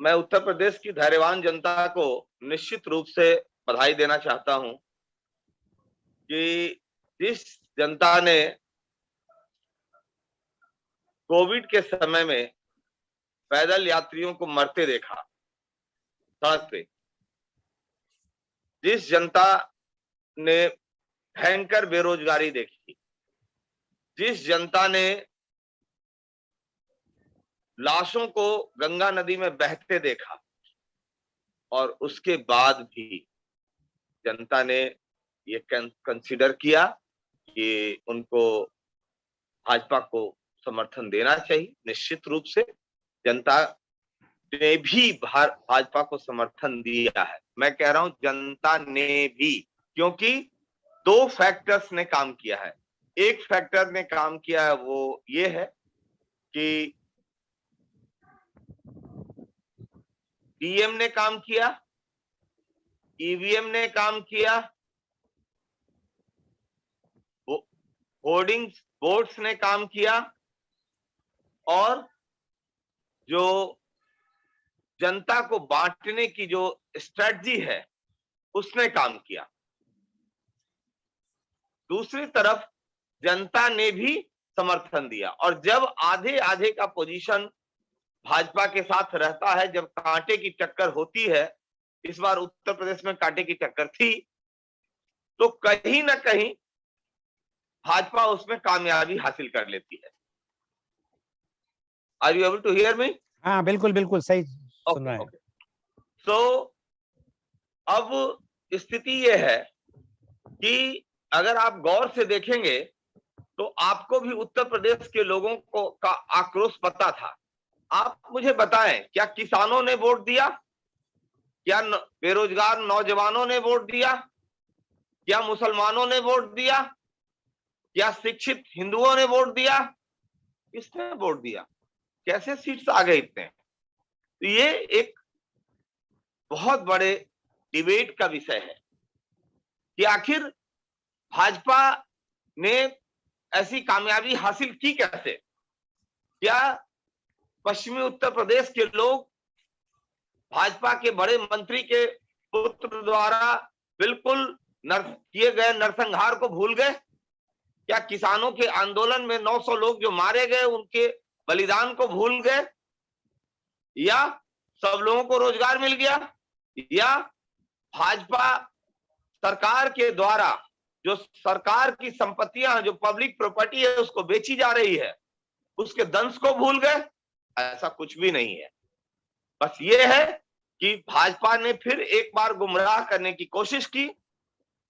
मैं उत्तर प्रदेश की धैर्यवान जनता को निश्चित रूप से बधाई देना चाहता हूं कि जिस जनता ने कोविड के समय में पैदल यात्रियों को मरते देखा सड़क पे, जिस जनता ने भयंकर बेरोजगारी देखी, जिस जनता ने लाशों को गंगा नदी में बहते देखा, और उसके बाद भी जनता ने ये कंसीडर किया कि उनको भाजपा को समर्थन देना चाहिए. निश्चित रूप से जनता ने भी भाजपा को समर्थन दिया है. मैं कह रहा हूं जनता ने भी, क्योंकि दो फैक्टर्स ने काम किया है. एक फैक्टर ने काम किया है, वो ये है कि डीएम ने काम किया, ईवीएम ने काम किया, होर्डिंग बोर्ड्स ने काम किया, और जो जनता को बांटने की जो स्ट्रेटजी है उसने काम किया. दूसरी तरफ जनता ने भी समर्थन दिया, और जब आधे आधे का पोजीशन भाजपा के साथ रहता है, जब कांटे की टक्कर होती है, इस बार उत्तर प्रदेश में कांटे की टक्कर थी, तो कहीं ना कहीं भाजपा उसमें कामयाबी हासिल कर लेती है. Are you able to hear me? हाँ, बिल्कुल सही सुन रहे हैं. सो अब स्थिति ये है कि अगर आप गौर से देखेंगे तो आपको भी उत्तर प्रदेश के लोगों को का आक्रोश पता था. आप मुझे बताएं, क्या किसानों ने वोट दिया? क्या बेरोजगार नौजवानों ने वोट दिया? क्या मुसलमानों ने वोट दिया? क्या शिक्षित हिंदुओं ने वोट दिया? किसने वोट दिया? कैसे सीट्स आ गए इतने? तो ये एक बहुत बड़े डिबेट का विषय है कि आखिर भाजपा ने ऐसी कामयाबी हासिल की कैसे? क्या पश्चिमी उत्तर प्रदेश के लोग भाजपा के बड़े मंत्री के पुत्र द्वारा बिल्कुल किए गए नरसंहार को भूल गए? क्या किसानों के आंदोलन में 900 लोग जो मारे गए उनके बलिदान को भूल गए? या सब लोगों को रोजगार मिल गया? या भाजपा सरकार के द्वारा जो सरकार की संपत्तियां, जो पब्लिक प्रॉपर्टी है, उसको बेची जा रही है, उसके दंश को भूल गए? ऐसा कुछ भी नहीं है. बस ये है कि भाजपा ने फिर एक बार गुमराह करने की कोशिश की.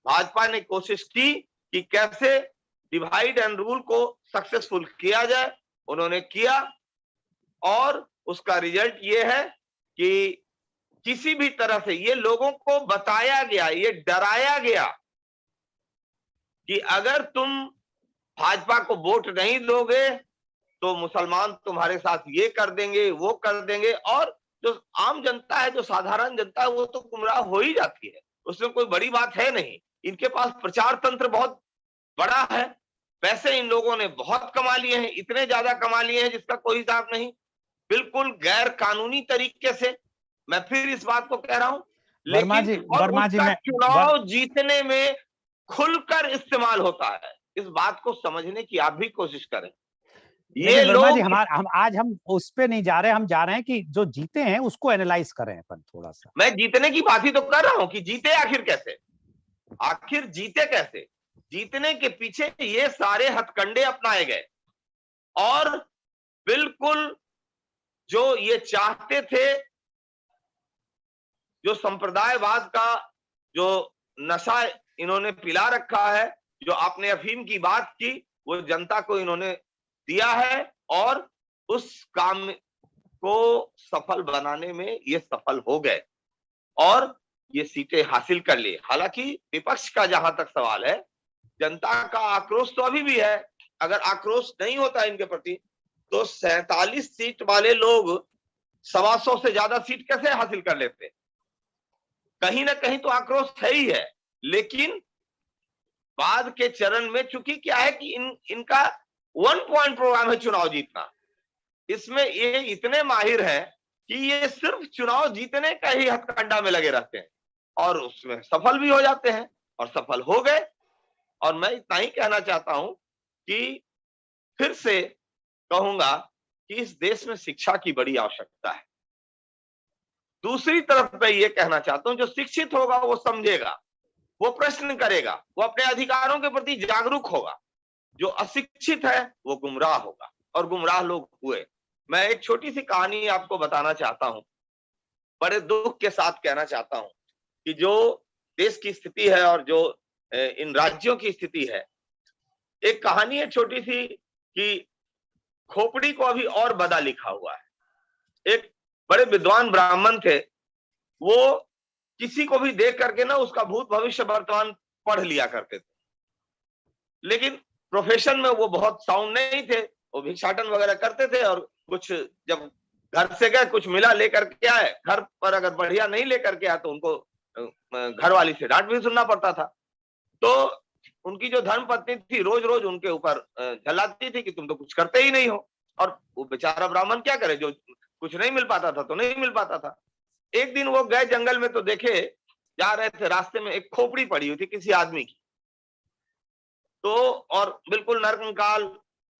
भाजपा ने कोशिश की कि कैसे डिवाइड एंड रूल को सक्सेसफुल किया जाए. उन्होंने किया, और उसका रिजल्ट ये है कि किसी भी तरह से ये लोगों को बताया गया, ये डराया गया कि अगर तुम भाजपा को वोट नहीं दोगे तो मुसलमान तुम्हारे साथ ये कर देंगे, वो कर देंगे. और जो आम जनता है, जो साधारण जनता है, वो तो गुमराह हो ही जाती है. उसमें कोई बड़ी बात है नहीं. इनके पास प्रचार तंत्र बहुत बड़ा है. पैसे इन लोगों ने बहुत कमा लिए हैं, इतने ज्यादा कमा लिए हैं जिसका कोई हिसाब नहीं. बिल्कुल गैर कानूनी तरीके से, मैं फिर इस बात को कह रहा हूं. लेकिन चुनाव जीतने में खुलकर इस्तेमाल होता है. इस बात को समझने की आप भी कोशिश करें. ये लोग हम आज हम उस पे नहीं जा रहे, हम जा रहे हैं कि जो जीते हैं उसको एनालाइज करें अपन थोड़ा सा. मैं जीतने की बात ही तो कर रहा हूं कि जीते आखिर कैसे. आखिर जीते कैसे? जीतने के पीछे ये सारे हथकंडे अपनाए गए और बिल्कुल जो ये चाहते थे, जो संप्रदायवाद का जो नशा इन्होंने पिला रखा है, जो आपने अफीम की बात की, वो जनता को इन्होंने दिया है और उस काम को सफल बनाने में ये सफल हो गए और ये सीटें हासिल कर ली। हालांकि विपक्ष का जहां तक सवाल है, जनता का आक्रोश तो अभी भी है। अगर आक्रोश नहीं होता इनके प्रति तो 47 सीट वाले लोग 125 से ज्यादा सीट कैसे हासिल कर लेते? कहीं ना कहीं तो आक्रोश है ही है, लेकिन बाद के चरण में चूंकि क्या है कि इनका 1 पॉइंट प्रोग्राम है चुनाव जीतना। इसमें ये इतने माहिर है कि ये सिर्फ चुनाव जीतने का ही हथकंडा में लगे रहते हैं और उसमें सफल भी हो जाते हैं और सफल हो गए। और मैं इतना ही कहना चाहता हूं कि फिर से कहूंगा कि इस देश में शिक्षा की बड़ी आवश्यकता है। दूसरी तरफ मैं ये कहना चाहता हूं, जो शिक्षित होगा वो समझेगा, वो प्रश्न करेगा, वो अपने अधिकारों के प्रति जागरूक होगा। जो अशिक्षित है वो गुमराह होगा और गुमराह लोग हुए। मैं एक छोटी सी कहानी आपको बताना चाहता हूं, बड़े दुख के साथ कहना चाहता हूं कि जो देश की स्थिति है और जो इन राज्यों की स्थिति है। एक कहानी है छोटी सी कि खोपड़ी को अभी और बदा लिखा हुआ है। एक बड़े विद्वान ब्राह्मण थे, वो किसी को भी देख करके ना उसका भूत भविष्य वर्तमान पढ़ लिया करते थे, लेकिन प्रोफेशन में वो बहुत साउंड नहीं थे। वो भिक्षाटन वगैरह करते थे और कुछ जब घर से गए कुछ मिला लेकर के आए, घर पर अगर बढ़िया नहीं लेकर के आए तो उनको घर वाली से डांट भी सुनना पड़ता था। तो उनकी जो धर्म पत्नी थी रोज रोज उनके ऊपर झल्लाती थी कि तुम तो कुछ करते ही नहीं हो। और वो बेचारा ब्राह्मण क्या करे, जो कुछ नहीं मिल पाता था तो नहीं मिल पाता था। एक दिन वो गए जंगल में तो देखे जा रहे थे, रास्ते में एक खोपड़ी पड़ी हुई थी किसी आदमी की। तो और बिल्कुल नरकंकाल,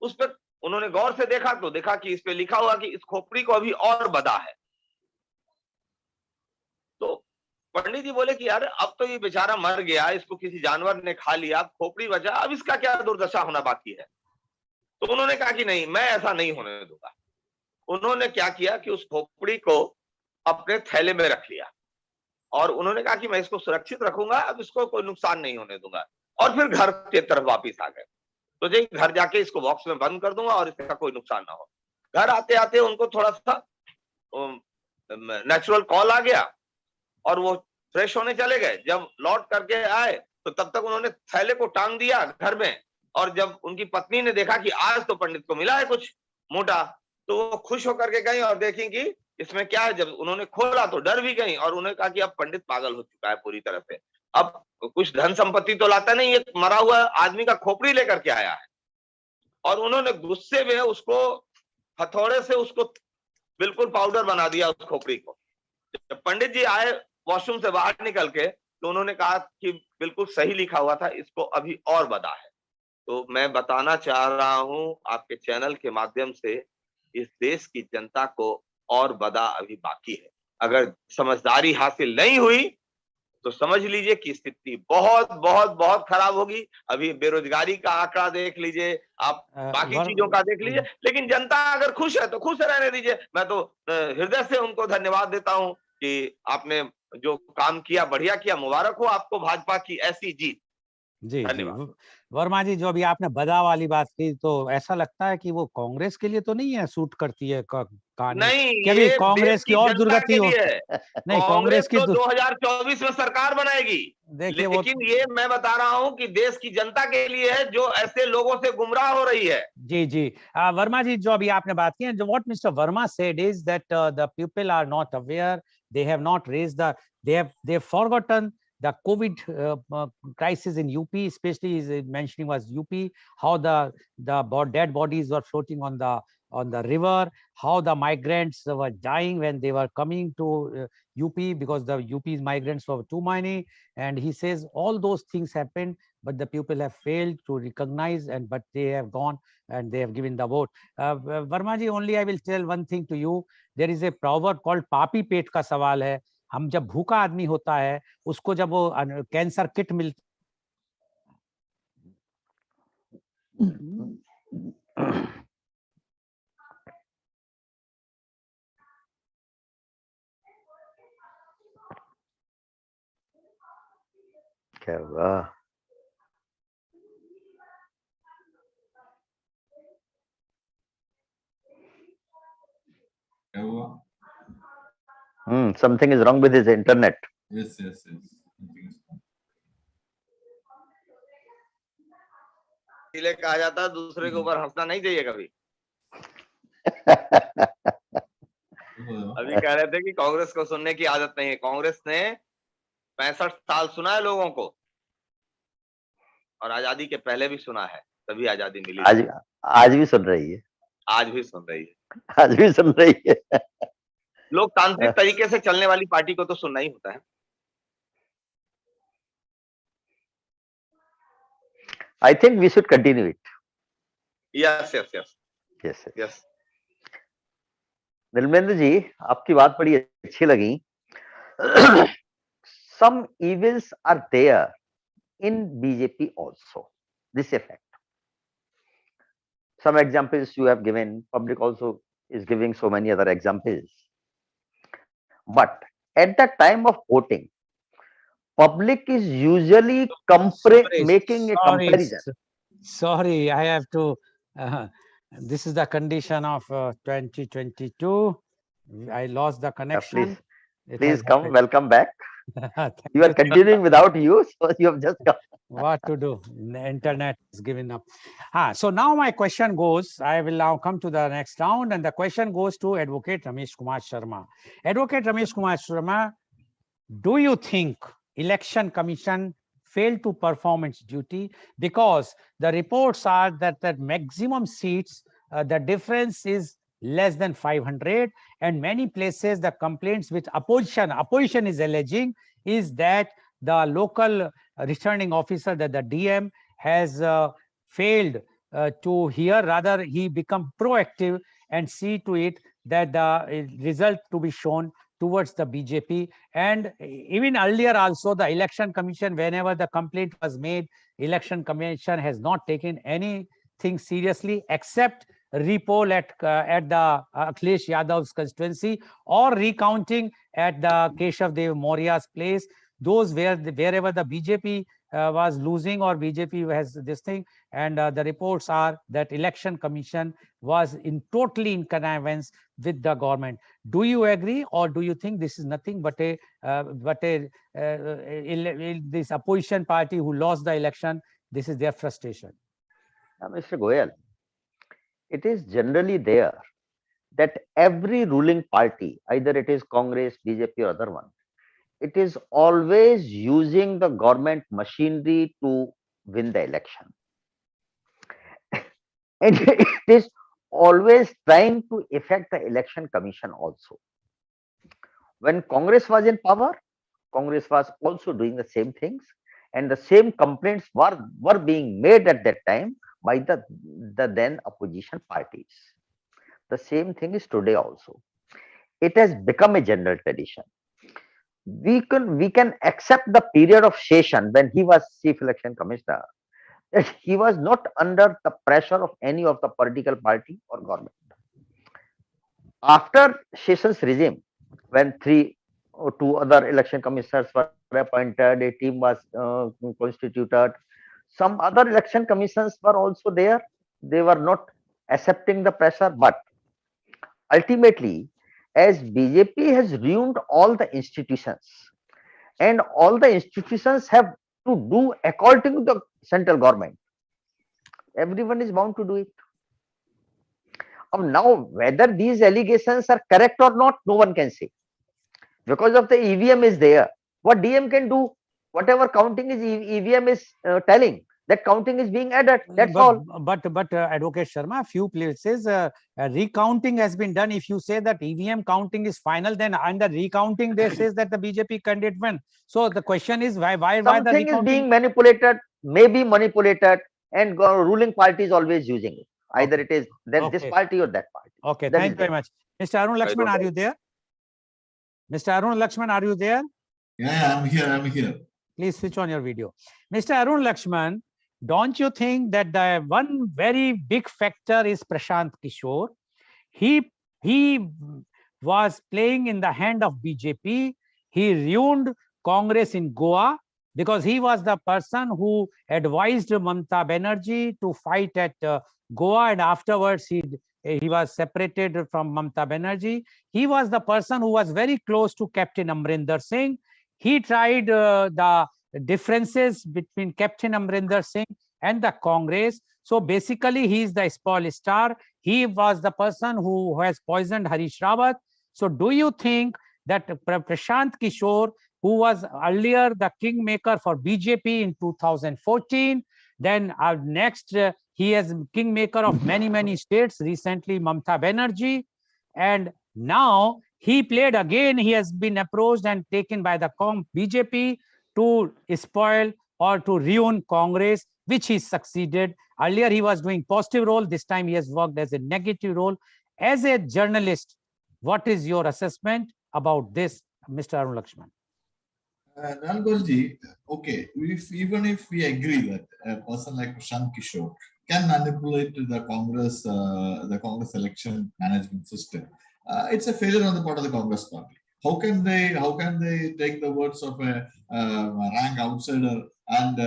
उस पर उन्होंने गौर से देखा तो देखा कि इस पे लिखा हुआ कि इस खोपड़ी को अभी और बदा है। तो पंडित जी बोले कि यार अब तो ये बेचारा मर गया, इसको किसी जानवर ने खा लिया, खोपड़ी बचा, अब इसका क्या दुर्दशा होना बाकी है। तो उन्होंने कहा कि नहीं, मैं ऐसा नहीं होने दूंगा। उन्होंने क्या किया कि उस खोपड़ी को अपने थैले में रख लिया और उन्होंने कहा कि मैं इसको सुरक्षित रखूंगा, अब इसको कोई नुकसान नहीं होने दूंगा। और फिर घर के तरफ वापिस आ गए। तो जी घर जाके इसको बॉक्स में बंद कर दूंगा और इसका कोई नुकसान ना हो। घर आते आते उनको थोड़ा सा नेचुरल कॉल आ गया और वो फ्रेश होने चले गए। जब लौट करके आए तो तब तक उन्होंने थैले को टांग दिया घर में। और जब उनकी पत्नी ने देखा कि आज तो पंडित को मिला है कुछ मोटा, तो वो खुश होकर के गई और देखें कि इसमें क्या है। जब उन्होंने खोला तो डर भी गई और उन्होंने कहा कि अब पंडित पागल हो चुका है पूरी तरह से, अब कुछ धन संपत्ति तो लाता नहीं, एक मरा हुआ आदमी का खोपड़ी लेकर के आया है। और उन्होंने गुस्से में उसको हथौड़े से उसको बिल्कुल पाउडर बना दिया उस खोपड़ी को। जब पंडित जी आए वॉशरूम से बाहर निकल के तो उन्होंने कहा कि बिल्कुल सही लिखा हुआ था, इसको अभी और बदा है। तो मैं बताना चाह रहा हूं आपके चैनल के माध्यम से, इस देश की जनता को और बदा अभी बाकी है। अगर समझदारी हासिल नहीं हुई तो समझ लीजिए कि स्थिति बहुत बहुत बहुत खराब होगी। अभी बेरोजगारी का आंकड़ा देख लीजिए आप, बाकी चीजों का देख लीजिए, लेकिन जनता अगर खुश है तो खुश रहने दीजिए। मैं तो हृदय से उनको धन्यवाद देता हूं कि आपने जो काम किया बढ़िया किया। मुबारक हो आपको भाजपा की ऐसी जीत। जी जी वर्मा जी, जो अभी आपने बदा वाली बात की, तो ऐसा लगता है कि वो कांग्रेस के लिए तो नहीं है, सूट करती है कहानी? नहीं, कभी ये कांग्रेस की और दुर्गति हो नहीं, कांग्रेस की तो 2024 में सरकार बनाएगी, देखिए लेकिन ये मैं बता रहा हूं कि देश की जनता के लिए है जो ऐसे लोगों से गुमराह हो रही है। जी जी वर्मा जी, जो अभी आपने बात की है, जो what mister Verma said is that the people are not aware, they have not raised the, they have forgotten the COVID crisis in UP, especially is mentioning was UP, how the dead bodies were floating on the river, how the migrants were dying when they were coming to UP because the UP's migrants were too many. And he says all those things happened, but the people have failed to recognize, and but they have gone and they have given the vote. Verma ji, only I will tell one thing to you. There is a proverb called papi pet ka sawal hai. हम जब भूखा आदमी होता है उसको जब वो cancer kit मिलती क्या हुआ? क्या हुआ? Something is wrong with his internet. Yes, yes, yes. Something is wrong. इसलिए कहा जाता है दूसरे के ऊपर हंसना नहीं चाहिए कभी। अभी कह रहे थे कि कांग्रेस को सुनने की आदत नहीं है। कांग्रेस ने 65 साल सुना है लोगों को, और आजादी के पहले भी सुना है, तभी आजादी मिली। आज भी सुन रही है। आज भी सुन रही है। आज भी सुन रही है। लोकतांत्रिक तरीके से चलने वाली पार्टी को तो सुनना ही होता है। I think we should continue it. Yes yes yes Yes, yes. Yes. Neelmendra ji, आपकी बात बड़ी अच्छी लगी। Some evils are there in BJP also. This effect. Some examples you have given. Public also is giving so many other examples. But at the time of voting, public is usually making a comparison. Sorry, I have to. This is the condition of 2022. I lost the connection. Please come. Welcome back. You are continuing without you, so you have just come. What to do? The internet is giving up. So now my question goes, I will now come to the next round, and the question goes to Advocate Ramesh Kumar Sharma. Advocate Ramesh Kumar Sharma, do you think Election Commission failed to perform its duty? Because the reports are that the maximum seats, the difference is less than 500, and many places the complaints which opposition is alleging is that the local returning officer, that the DM has failed to hear. Rather, he become proactive and see to it that the result to be shown towards the BJP. And even earlier also, the Election Commission, whenever the complaint was made, Election Commission has not taken anything seriously except repoll at the Akhilesh Yadav's constituency, or recounting at the Keshav Dev Maurya's place. Those wherever the BJP was losing, or BJP has this thing, and the reports are that Election Commission was totally in connivance with the government. Do you agree, or do you think this is nothing but this opposition party who lost the election, this is their frustration? Mr. Goel, it is generally there that every ruling party, either it is Congress, BJP or other one, it is always using the government machinery to win the election. And it is always trying to affect the Election Commission also. When Congress was in power, Congress was also doing the same things, and the same complaints were being made at that time by the then opposition parties. The same thing is today also. It has become a general tradition. We can accept the period of session when he was Chief Election Commissioner, that he was not under the pressure of any of the political party or government. After Sessions regime, when 3 or 2 other election commissioners were appointed, a team was constituted. Some other election commissions were also there. They were not accepting the pressure, but ultimately, as BJP has ruined all the institutions, and all the institutions have to do according to the central government, everyone is bound to do it. Now, whether these allegations are correct or not, no one can say, because of the EVM is there. What DM can do, whatever counting is EVM is telling, that counting is being added. That's all. But Advocate Sharma, few places recounting has been done. If you say that EVM counting is final, then under recounting they says that the BJP candidate won. So the question is why the something is being manipulated, maybe manipulated, and ruling party is always using it. Either it is this party or that party. Okay, thank you very much. Mr. Arun Lakshman, are you there? Mr. Arun Lakshman, are you there? Yeah, I'm here. I'm here. Please switch on your video. Mr. Arun Lakshman, don't you think that the one very big factor is Prashant Kishore? He was playing in the hand of BJP. He ruined Congress in Goa because he was the person who advised Mamata Banerjee to fight at Goa, and afterwards he was separated from Mamata Banerjee. He was the person who was very close to Captain Amrinder Singh. He tried the differences between Captain Amrinder Singh and the Congress. So basically, he is the spoil star. He was the person who has poisoned Harish Rawat. So do you think that Prashant Kishore, who was earlier the kingmaker for BJP in 2014, then next he is kingmaker of many states, recently Mamata Banerjee, and now he played again, he has been approached and taken by the BJP to spoil or to ruin Congress, which he succeeded. Earlier he was doing positive role, this time he has worked as a negative role. As a journalist, what is your assessment about this, Mr. Arun Lakshman? Nalgolji, okay, even if we agree that a person like Prashant Kishore can manipulate the Congress election management system, it's a failure on the part of the Congress party. How can they take the words of a rank outsider and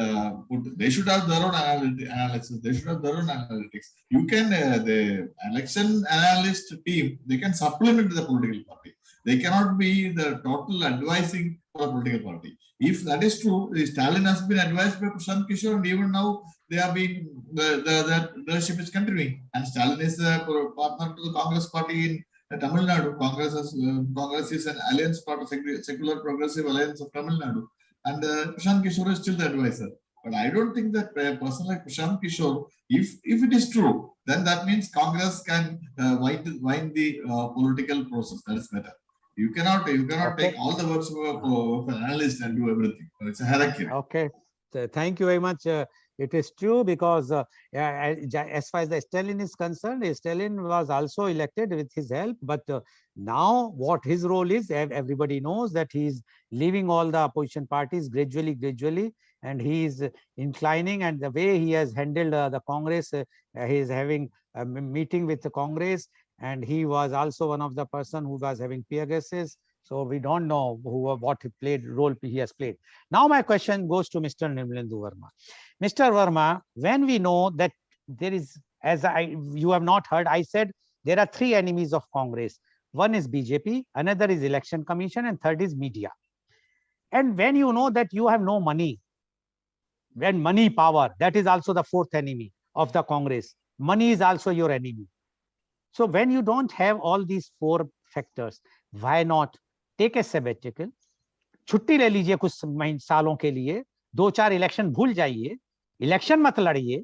they should have their own analysis. They should have their own analytics. You can the election analyst team, they can supplement the political party. They cannot be the total advising for a political party. If that is true, Stalin has been advised by Prashant Kishore, and even now they have been the leadership is continuing. And Stalin is a partner to the Congress party in Tamil Nadu. Congress is an alliance part of secular progressive alliance of Tamil Nadu, and Prashant Kishore is still the advisor. But I don't think that a person like Prashant Kishore, if it is true, then that means Congress can wind the political process. That is better. You cannot take all the words of an analyst and do everything. It's a hierarchy. Okay, so thank you very much. It is true because as far as the Stalin is concerned, Stalin was also elected with his help. But now what his role is, everybody knows that he is leaving all the opposition parties gradually, and he is inclining. And the way he has handled the Congress, he is having a meeting with the Congress, and he was also one of the person who was having tear gases. So we don't know what role he has played. Now my question goes to Mr. Nirmalendu Verma. Mr. Verma, when we know that there is, you have not heard, I said there are three enemies of Congress. One is BJP, another is Election Commission, and third is media. And when you know that you have no money, when money power, that is also the fourth enemy of the Congress. Money is also your enemy. So when you don't have all these four factors, why not take a sabbatical? छुट्टी ले लीजिए कुछ सालों के लिए, 2-4 election भूल जाइए, election मत लड़िए,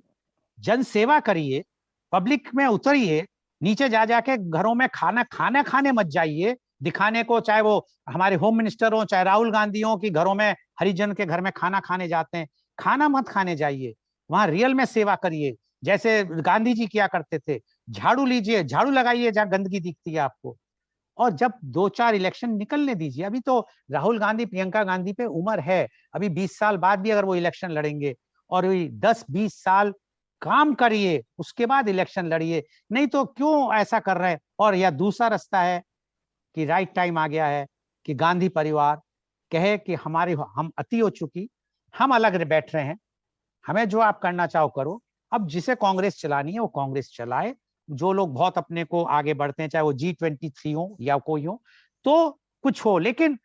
जन सेवा करिए, पब्लिक में उतरिए, नीचे जा जाके घरों में खाना खाने मत जाइए, दिखाने को, चाहे वो हमारे होम मिनिस्टर हो, चाहे राहुल गांधी हो कि घरों में हरिजन के घर में खाना खाने जाते हैं, खाना मत खाने जाइए, वहां रियल में सेवा करिए, जैसे गांधी जी किया करते थे। झाड़ू लीजिए, झाड़ू लगाइए जहां गंदगी दिखती है आपको, और जब 2-4 इलेक्शन निकलने दीजिए। अभी तो राहुल गांधी, प्रियंका गांधी पे उम्र है, अभी 20 साल बाद भी अगर वो इलेक्शन लड़ेंगे, और 10-20 साल काम करिए, उसके बाद इलेक्शन लड़िए, नहीं तो क्यों ऐसा कर रहे हैं। और यह दूसरा रास्ता है कि राइट टाइम आ गया है कि गांधी परिवार कहे कि हम अति हो चुकी, हम अलग बैठ रहे हैं, हमें जो आप करना चाहो करो, अब जिसे कांग्रेस चलानी है वो कांग्रेस चलाए। जो लोग बहुत अपने को आगे बढ़ते हैं, चाहे वो G23 हो या कोई हो, तो कुछ हो, लेकिन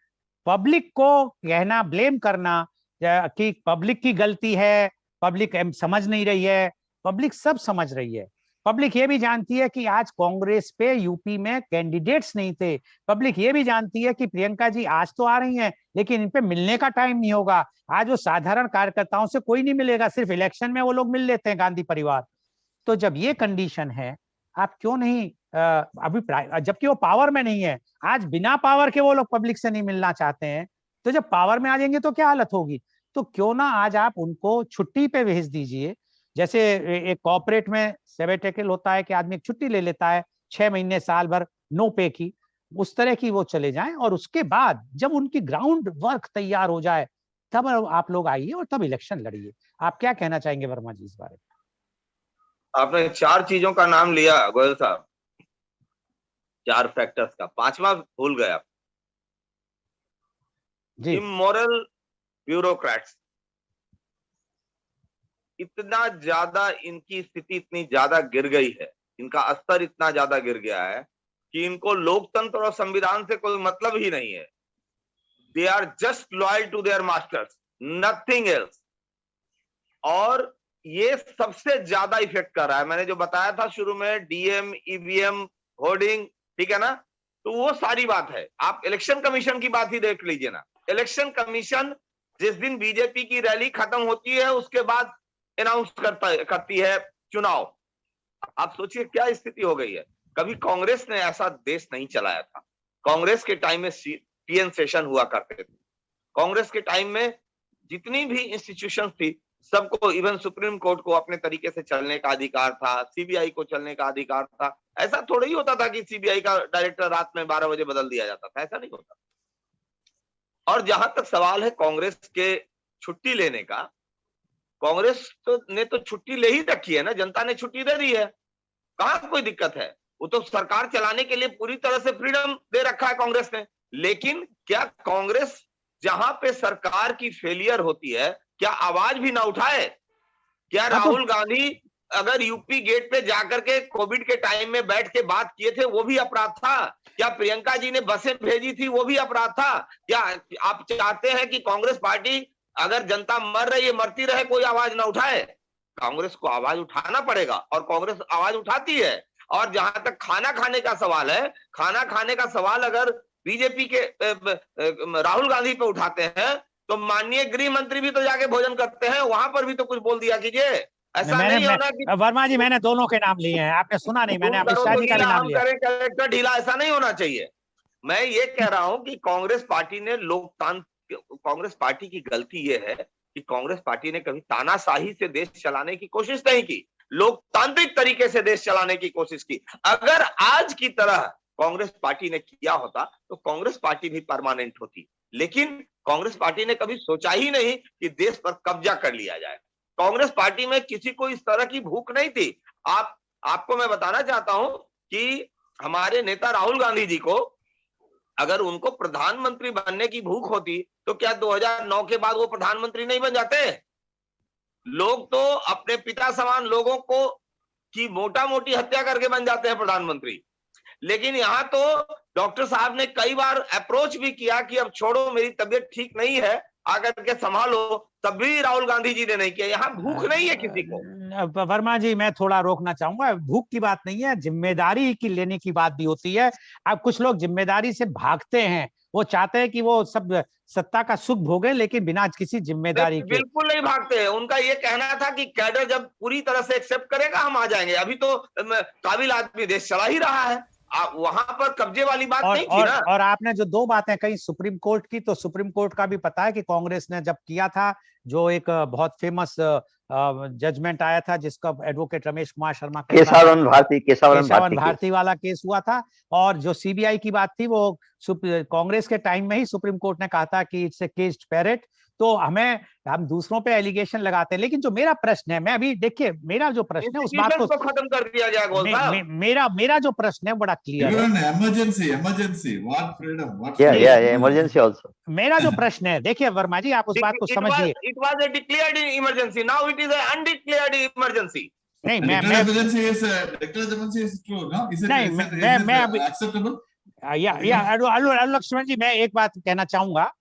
पब्लिक को कहना, ब्लेम करना कि पब्लिक की गलती है, पब्लिक समझ नहीं रही है, पब्लिक सब समझ रही है। पब्लिक ये भी जानती है कि आज कांग्रेस पे यूपी में कैंडिडेट्स नहीं थे। पब्लिक ये भी जानती है कि प्रियंका जी आज तो आ रही हैं, लेकिन इन पे मिलने का टाइम नहीं होगा। आज वो साधारण कार्यकर्ताओं से कोई नहीं मिलेगा, सिर्फ इलेक्शन में वो लोग मिल लेते हैं, गांधी परिवार। तो जब ये कंडीशन है, आप क्यों नहीं अभिप्राय, जबकि वो पावर में नहीं है, आज बिना पावर के वो लोग पब्लिक से नहीं मिलना चाहते हैं, तो जब पावर में आ जाएंगे तो क्या हालत होगी। तो क्यों ना आज आप उनको छुट्टी पे भेज दीजिए। जैसे एक कॉर्पोरेट में सैबेटिकल होता है कि आदमी एक छुट्टी ले लेता है 6 महीने साल भर नो पे की, उस तरह की वो चले जाएं, और उसके बाद जब उनकी ग्राउंड वर्क तैयार हो जाए तब आप लोग आइए और तब इलेक्शन लड़िए। आप क्या कहना चाहेंगे वर्मा जी इस बारे में? आपने 4 चीजों का नाम लिया गोयल साहब, 4 फैक्टर्स का, 5वां भूल गए आप। जी इमोरल ब्यूरोक्रेट्स, इतना ज्यादा इनकी स्थिति इतनी ज्यादा गिर गई है, इनका स्तर इतना ज्यादा गिर गया है कि इनको लोकतंत्र और संविधान से कोई मतलब ही नहीं है। They are just loyal to their masters, nothing else. और ये सबसे ज्यादा इफेक्ट कर रहा है। मैंने जो बताया था शुरू में, डीएम, ईवीएम, होर्डिंग, ठीक है ना, तो वो सारी बात है। आप इलेक्शन कमीशन की बात ही देख लीजिए ना। इलेक्शन कमीशन जिस दिन बीजेपी की रैली खत्म होती है उसके बाद अनाउंस करती है चुनाव। आप सोचिए क्या स्थिति हो गई है। कभी कांग्रेस ने ऐसा देश नहीं चलाया था। कांग्रेस के टाइम में पीएन सेशन हुआ करते थे। कांग्रेस के टाइम में जितनी भी इंस्टीट्यूशन थी सबको, इवन सुप्रीम कोर्ट को अपने तरीके से चलने का अधिकार था, सीबीआई को चलने का अधिकार था। ऐसा थोड़ा ही होता था कि सीबीआई का डायरेक्टर रात में 12 बजे बदल दिया जाता था, ऐसा नहीं होता। और जहां तक सवाल है कांग्रेस के छुट्टी लेने का, कांग्रेस ने तो छुट्टी ले ही रखी है ना, जनता ने छुट्टी दे दी है, कहां कोई दिक्कत है। वो तो सरकार चलाने के लिए पूरी तरह से फ्रीडम दे रखा है कांग्रेस ने। लेकिन क्या कांग्रेस जहां पे सरकार की फेलियर होती है क्या आवाज भी ना उठाए? क्या राहुल गांधी अगर यूपी गेट पे जाकर के कोविड के टाइम में बैठ के बात किए थे वो भी अपराध था? क्या प्रियंका जी ने बसें भेजी थी वो भी अपराध था? क्या आप चाहते हैं कि कांग्रेस पार्टी अगर जनता मर रही है, मरती रहे, कोई आवाज ना उठाए? कांग्रेस को आवाज उठाना पड़ेगा और कांग्रेस आवाज उठाती है। और जहां तक खाना खाने का सवाल है, खाना खाने का सवाल अगर बीजेपी के राहुल गांधी पे उठाते हैं तो माननीय गृह मंत्री भी तो जाके भोजन करते हैं, वहां पर भी तो कुछ बोल दिया कीजिए। ऐसा नहीं होना कि वर्मा जी मैंने दोनों के नाम लिए हैं, आपने सुना नहीं, मैंने अमित शाह जी का भी नाम हम लिया। करें कलेक्टर ढीला, ऐसा नहीं होना चाहिए। मैं ये कह रहा हूं कि कांग्रेस पार्टी ने कांग्रेस पार्टी की गलती ये है कि कांग्रेस पार्टी ने कभी तानाशाही से देश चलाने की कोशिश नहीं की, लोकतांत्रिक तरीके से देश चलाने की कोशिश की। अगर आज की तरह कांग्रेस पार्टी ने किया होता तो कांग्रेस पार्टी भी परमानेंट होती। लेकिन कांग्रेस पार्टी ने कभी सोचा ही नहीं कि देश पर कब्जा कर लिया जाए। कांग्रेस पार्टी में किसी को इस तरह की भूख नहीं थी। आपको मैं बताना चाहता हूं कि हमारे नेता राहुल गांधी जी को अगर उनको प्रधानमंत्री बनने की भूख होती तो क्या 2009 के बाद वो प्रधानमंत्री नहीं बन जाते? लोग तो अपने पिता समान लोगों को की मोटा मोटी हत्या करके बन जाते हैं प्रधानमंत्री। लेकिन यहाँ तो डॉक्टर साहब ने कई बार अप्रोच भी किया कि अब छोड़ो, मेरी तबीयत ठीक नहीं है, आकर के संभालो, तब भी राहुल गांधी जी ने नहीं किया। यहाँ भूख नहीं है किसी को। वर्मा जी मैं थोड़ा रोकना चाहूंगा, भूख की बात नहीं है, जिम्मेदारी की लेने की बात भी होती है। अब कुछ लोग जिम्मेदारी से भागते हैं, वो चाहते हैं कि वो सब सत्ता का सुख भोगे लेकिन बिना किसी जिम्मेदारी के। बिल्कुल नहीं भागते हैं। उनका ये कहना था कि कैडर जब पूरी तरह से एक्सेप्ट करेगा हम आ जाएंगे। अभी तो काबिल आदमी देश चला ही रहा है, वहां पर कब्जे वाली बात नहीं थी ना। और आपने जो दो बातें कही सुप्रीम कोर्ट की, तो सुप्रीम कोर्ट का भी पता है कि कांग्रेस ने जब किया था, जो एक बहुत फेमस जजमेंट आया था जिसका एडवोकेट रमेश कुमार शर्मा केशवन भारती वाला केस हुआ था, और जो सीबीआई की बात थी वो कांग्रेस के टाइम में ही सुप्रीम कोर्ट ने कहा था कि इट्स ए केज्ड पैरेट। तो हम दूसरों पे एलिगेशन लगाते हैं, लेकिन जो मेरा प्रश्न है, मैं अभी देखिए मेरा जो प्रश्न है उस बात को खत्म कर दिया जाए गोल साहब। मेरा जो प्रश्न है बड़ा क्लियर है। Emergency also. मेरा जो प्रश्न है, देखिए वर्मा जी आप उस बात को समझिए। It was a declared emergency, now it is a undeclared emergency. नहीं लक्ष्मण जी मैं एक बात कहना चाहूंगा।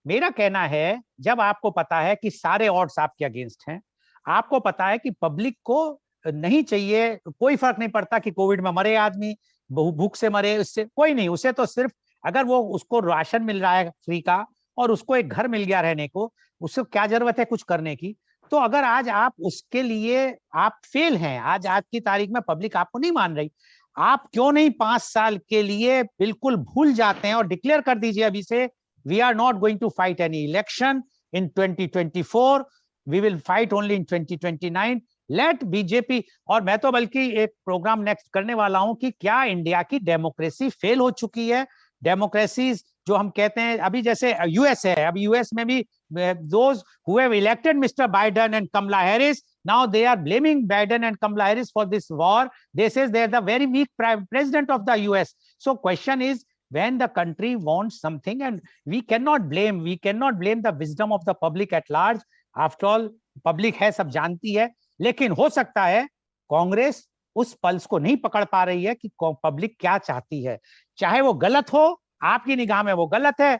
मेरा कहना है, जब आपको पता है कि सारे ऑड्स आपके अगेंस्ट हैं, आपको पता है कि पब्लिक को नहीं चाहिए, कोई फर्क नहीं पड़ता कि कोविड में मरे आदमी, भूख से मरे, इससे कोई नहीं, उसे तो सिर्फ अगर वो उसको राशन मिल रहा है फ्री का और उसको एक घर मिल गया रहने को, उससे क्या जरूरत है कुछ करने की? तो अगर आज आप उसके लिए आप फेल हैं, आज की तारीख में पब्लिक आपको नहीं मान रही, आप क्यों नहीं 5 साल के लिए बिल्कुल भूल जाते हैं और डिक्लेयर कर दीजिए अभी से, we are not going to fight any election in 2024, we will fight only in 2029, let BJP, और मैं तो बल्कि एक प्रोग्राम नेक्स्ट करने वाला हूं कि क्या इंडिया की डेमोक्रेसी फेल हो चुकी है। डेमोक्रेसी जो हम कहते हैं अभी, जैसे यूएस है, अभी यूएस में भी those who have elected mister Biden and Kamala Harris, now they are blaming Biden and Kamala Harris for this war. They says they are the very weak president of the US. So question is, when the country wants something, and we cannot blame the wisdom of the public at large. After all, public है, सब जानती है, लेकिन हो सकता है कांग्रेस उस pulse को नहीं पकड़ पा रही है कि पब्लिक क्या चाहती है। चाहे वो गलत हो, आपकी निगाह में वो गलत है,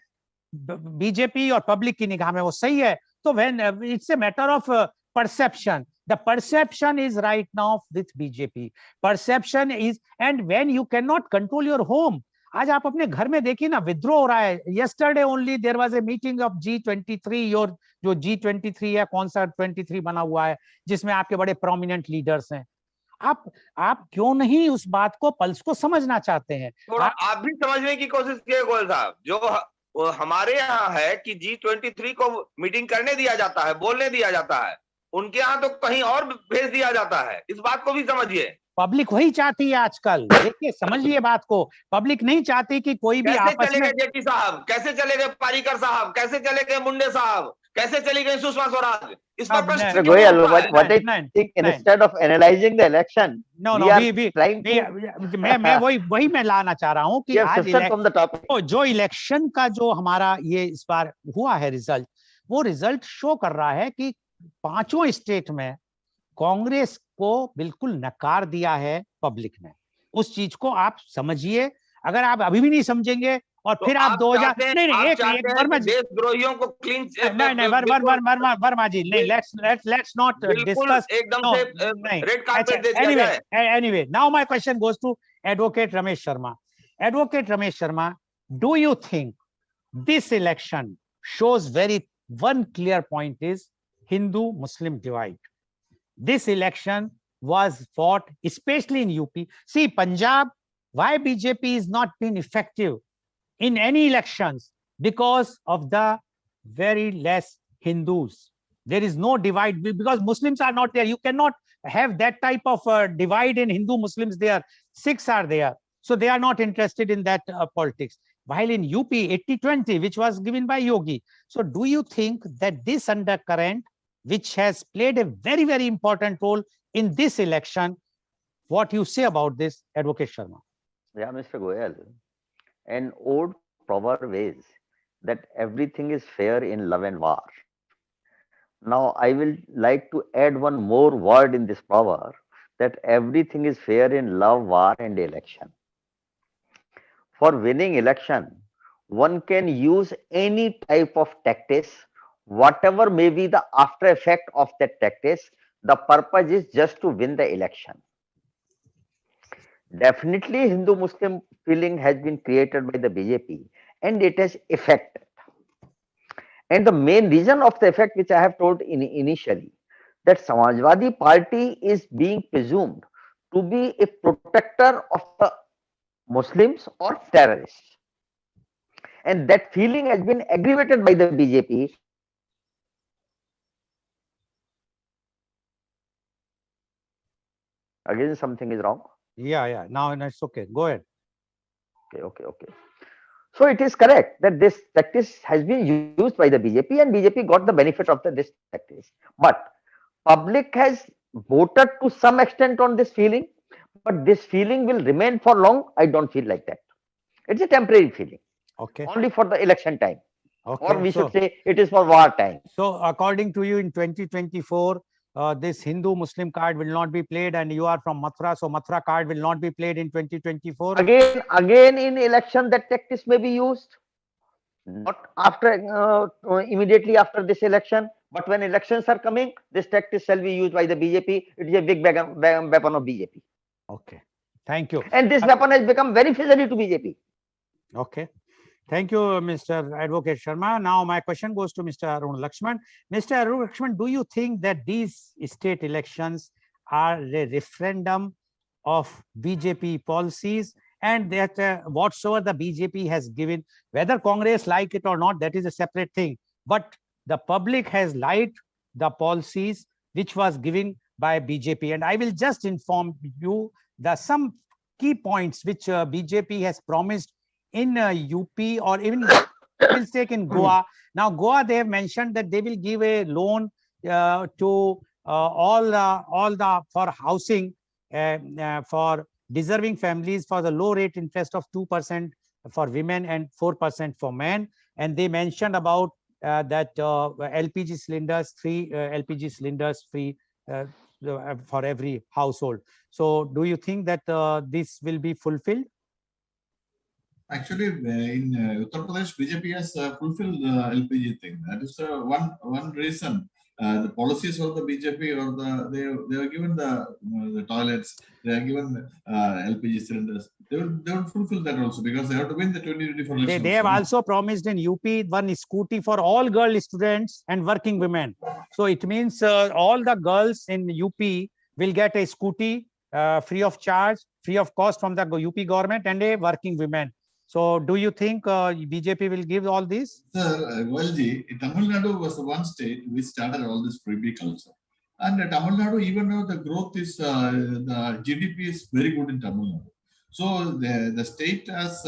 बीजेपी और पब्लिक की निगाह में वो सही है। तो when it's a matter of perception, the perception is right now with BJP. Perception is, and when you cannot control your home, आज आप अपने घर में देखिए ना, विद्रोह हो रहा है। yesterday only there was a meeting of G23, your जो G23 है, कौन सा 23 बना हुआ है, जिसमें आपके बड़े प्रोमिनेंट लीडर्स हैं। आप क्यों नहीं उस बात को, पल्स को समझना चाहते हैं? थोड़ा आप भी समझने की कोशिश कीजिए गोयल साहब। जो हमारे यहाँ है कि G23 को मीटिंग करने दिया जाता है, बोलने दिया जाता है, उनके यहाँ तो कहीं और भेज दिया जाता है। इस बात को भी समझिए। पब्लिक वही चाहती है आजकल, देखिए समझिए बात को। पब्लिक नहीं चाहती कि कोई भी कैसे आपस चले में, गए जेटली साहब, कैसे चले गए पारीकर साहब, कैसे चले गए मुंडे साहब, कैसे चली गई सुषमा स्वराज? इस पर प्रश्न Mr. क्यों Goel, उठता है? what I think, instead of analyzing the election, no, we are we trying to मैं वही मैं लाना चाह रहा हूँ कि we have आज shifted from the topic. जो इलेक्शन का जो हमारा ये इस बार हुआ है रिजल्ट, वो रिजल्ट शो कर रहा है कि पांचों स्टेट में कांग्रेस को बिल्कुल नकार दिया है पब्लिक ने। उस चीज को आप समझिए। अगर आप अभी भी नहीं समझेंगे और तो फिर आप 2000 नहीं एक वर्मा जी, देशद्रोहियों को क्लीन नहीं वर्मा जी नहीं, लेट्स नॉट डिस्कस एकदम से रेड कार्पेट दे दिया जाए। Anyway now my question goes to advocate Ramesh Sharma. Advocate Ramesh Sharma, do you think this election shows very one clear point is Hindu Muslim divide? This election was fought especially in UP. See, Punjab, why BJP is not been effective in any elections? Because of the very less Hindus. There is no divide because Muslims are not there. You cannot have that type of divide in Hindu Muslims there. Sikhs are there. So they are not interested in that politics. While in UP 80-20, which was given by Yogi. So do you think that this undercurrent, which has played a very, very important role in this election, what you say about this, Advocate Sharma? Yeah, Mr. Goel, an old proverb is that everything is fair in love and war. Now, I will like to add one more word in this proverb, that everything is fair in love, war, and election. For winning election, one can use any type of tactics, whatever may be the after effect of that tactics. The purpose is just to win the election. Definitely, Hindu-Muslim feeling has been created by the BJP and it has affected. And the main reason of the effect, which I have told initially, that Samajwadi Party is being presumed to be a protector of the Muslims or terrorists. And that feeling has been aggravated by the BJP. Again, something is wrong. Yeah. Now it's okay. Go ahead. Okay. So it is correct that this practice has been used by the BJP and BJP got the benefit of this practice. But public has voted to some extent on this feeling, but this feeling will remain for long. I don't feel like that. It's a temporary feeling. Okay. Only for the election time. Okay. Or we should say it is for war time. So according to you, in 2024, this Hindu-Muslim card will not be played, and you are from Mathura, so Mathura card will not be played in 2024. Again in election, that tactics may be used. Not after immediately after this election, but when elections are coming, this tactics shall be used by the BJP. It is a big weapon of BJP. Okay, thank you. And this weapon has become very friendly to BJP. Okay. Thank you, Mr. Advocate Sharma. Now my question goes to Mr. Arun Lakshman. Mr. Arun Lakshman, do you think that these state elections are a referendum of BJP policies, and that whatsoever the BJP has given, whether Congress like it or not, that is a separate thing, but the public has liked the policies which was giving by BJP. And I will just inform you the some key points which BJP has promised in UP, or even will take in Goa. Now, Goa, they have mentioned that they will give a loan to all the for housing for deserving families for the low rate interest of 2% for women and 4% for men. And they mentioned about that LPG cylinders, 3 LPG cylinders free for every household. So do you think that this will be fulfilled? Actually, in Uttar Pradesh, BJP has fulfilled the LPG thing. That is one reason. The policies of the BJP, or they are given the toilets, they are given LPG cylinders. They will fulfill that also, because they have to win the 2024 election. They have also promised in UP one scooty for all girl students and working women. So it means all the girls in UP will get a scooty free of charge, free of cost from the UP government, and a working women. So do you think BJP will give all this? Sir, well, Tamil Nadu was the one state which started all this freebie culture. And Tamil Nadu, even though the growth is, the GDP is very good in Tamil Nadu. So the state has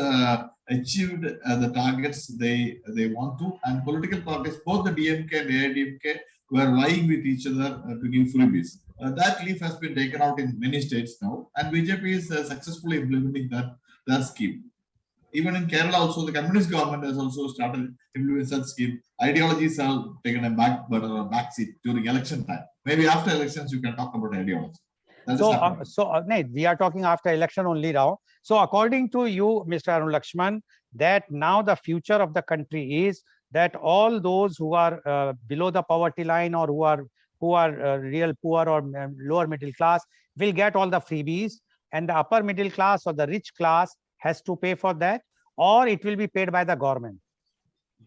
achieved the targets they want to, and political parties, both the DMK and AIDMK, were vying with each other to give freebies. That leaf has been taken out in many states now, and BJP is successfully implementing that scheme. Even in Kerala also, the communist government has also started implementing such scheme. Ideologies have taken a back seat during election time. Maybe after elections, you can talk about ideology. We are talking after election only now. So according to you, Mr. Arun Lakshman, that now the future of the country is that all those who are below the poverty line, or who are real poor or lower middle class, will get all the freebies, and the upper middle class or the rich class has to pay for that, or it will be paid by the government.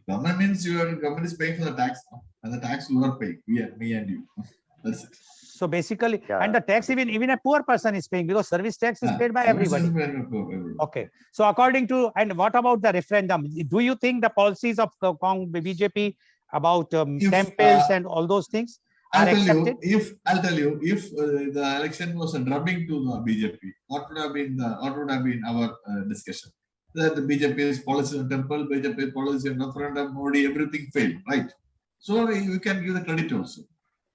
Government means your government is paying for the tax, and the tax you are paying, me and you. That's it. So basically, and the tax even a poor person is paying, because service tax is paid by everybody. Okay. So according to, and what about the referendum? Do you think the policies of BJP about temples and all those things are accepted? I'll tell you, if the election was a drubbing to the BJP, what would have been our discussion? That the BJP's policy on temple, BJP's policy on referendum, Modi, everything failed, right? So you can give the credit also.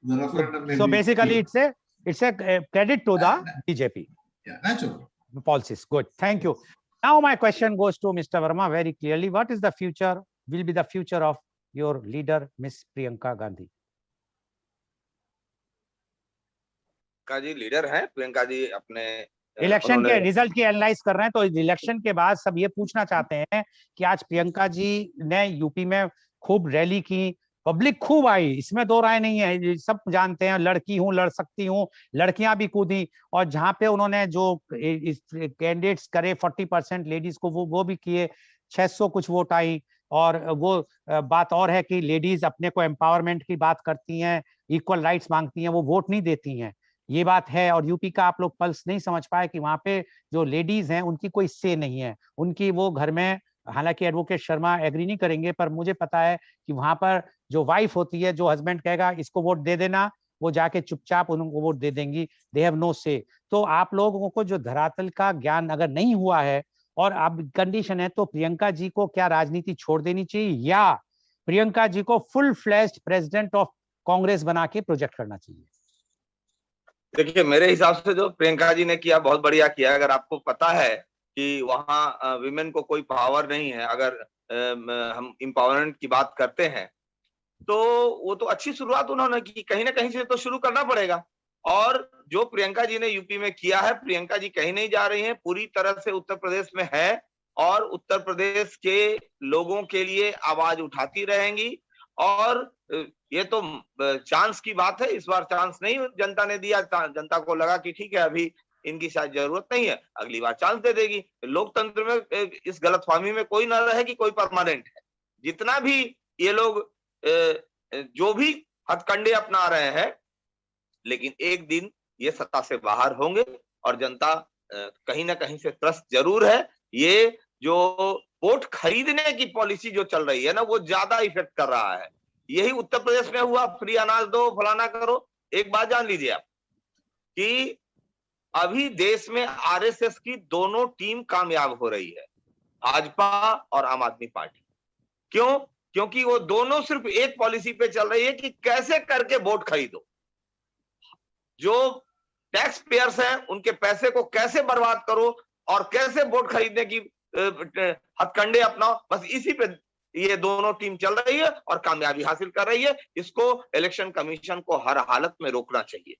The referendum. So basically, it's a credit to the BJP. Yeah, naturally. Policies. Good. Thank you. Now my question goes to Mr. Verma very clearly. What is the future? Will be the future of your leader, Miss Priyanka Gandhi? Priyanka ji leader हैं, प्रियंका जी अपने election के result की analyse कर रहे हैं, तो election के बाद सब ये पूछना चाहते हैं कि आज प्रियंका जी ने यूपी में खूब रैली की, पब्लिक खूब आई, इसमें दो राय नहीं है, सब जानते हैं, लड़की हूं, लड़ सकती हूं, लड़कियां भी कूदी, और जहां पे उन्होंने जो कैंडिडेट्स करे 40% लेडीज को वो भी किए, 600 कुछ वोट आई। और वो बात और है कि लेडीज अपने को एम्पावरमेंट की बात करती हैं, इक्वल राइट्स मांगती हैं, वो वोट नहीं देती हैं, ये बात है। और यूपी का आप लोग पल्स नहीं समझ पाए कि वहां पे जो लेडीज हैं उनकी कोई से नहीं है, उनकी वो घर में, हालांकि एडवोकेट शर्मा एग्री नहीं करेंगे, पर मुझे पता है कि वहां पर जो वाइफ होती है, जो हस्बैंड कहेगा इसको वोट दे देना, वो जाके चुपचाप उनको वोट दे देंगी, दे हैव नो से। तो आप लोगों को जो धरातल का ज्ञान अगर नहीं हुआ है और अब कंडीशन है, तो प्रियंका जी को क्या राजनीति छोड़ देनी चाहिए, या प्रियंका जी को full flashed president of Congress बना के प्रोजेक्ट करना चाहिए? देखिए, मेरे हिसाब से जो प्रियंका जी ने किया बहुत बढ़िया किया। अगर आपको पता है कि वहां विमेन को कोई पावर नहीं है, अगर हम एम्पावरमेंट की बात करते हैं, तो वो तो अच्छी शुरुआत उन्होंने की, कहीं ना कहीं से तो शुरू करना पड़ेगा। और जो प्रियंका जी ने यूपी में किया है, प्रियंका जी कहीं नहीं जा रही हैं, पूरी तरह से उत्तर प्रदेश में है, और उत्तर प्रदेश के लोगों के लिए आवाज उठाती रहेंगी। और ये तो चांस की बात है, इस बार चांस नहीं जनता ने दिया, जनता को लगा कि ठीक है अभी इनकी शायद जरूरत नहीं है, अगली बार चांस दे देगी। लोकतंत्र में इस गलतफहमी में कोई ना रहे कि कोई परमानेंट है। जितना भी ये लोग जो भी हथकंडे अपना रहे हैं, लेकिन एक दिन ये सत्ता से बाहर होंगे, और जनता कहीं ना कहीं से त्रस्त जरूर है। ये जो वोट खरीदने की पॉलिसी जो चल रही है ना, वो ज्यादा इफेक्ट कर रहा है। यही उत्तर प्रदेश में हुआ, फ्री अनाज दो, फलाना करो। एक बात जान लीजिए आप, कि अभी देश में आरएसएस की दोनों टीम कामयाब हो रही है, भाजपा और आम आदमी पार्टी। क्यों? क्योंकि वो दोनों सिर्फ एक पॉलिसी पे चल रही है कि कैसे करके वोट खरीदो, जो टैक्स पेयर्स हैं उनके पैसे को कैसे बर्बाद करो और कैसे वोट खरीदने की हथकंडे अपनाओ, बस इसी पे ये दोनों टीम चल रही है और कामयाबी हासिल कर रही है। इसको इलेक्शन कमीशन को हर हालत में रोकना चाहिए।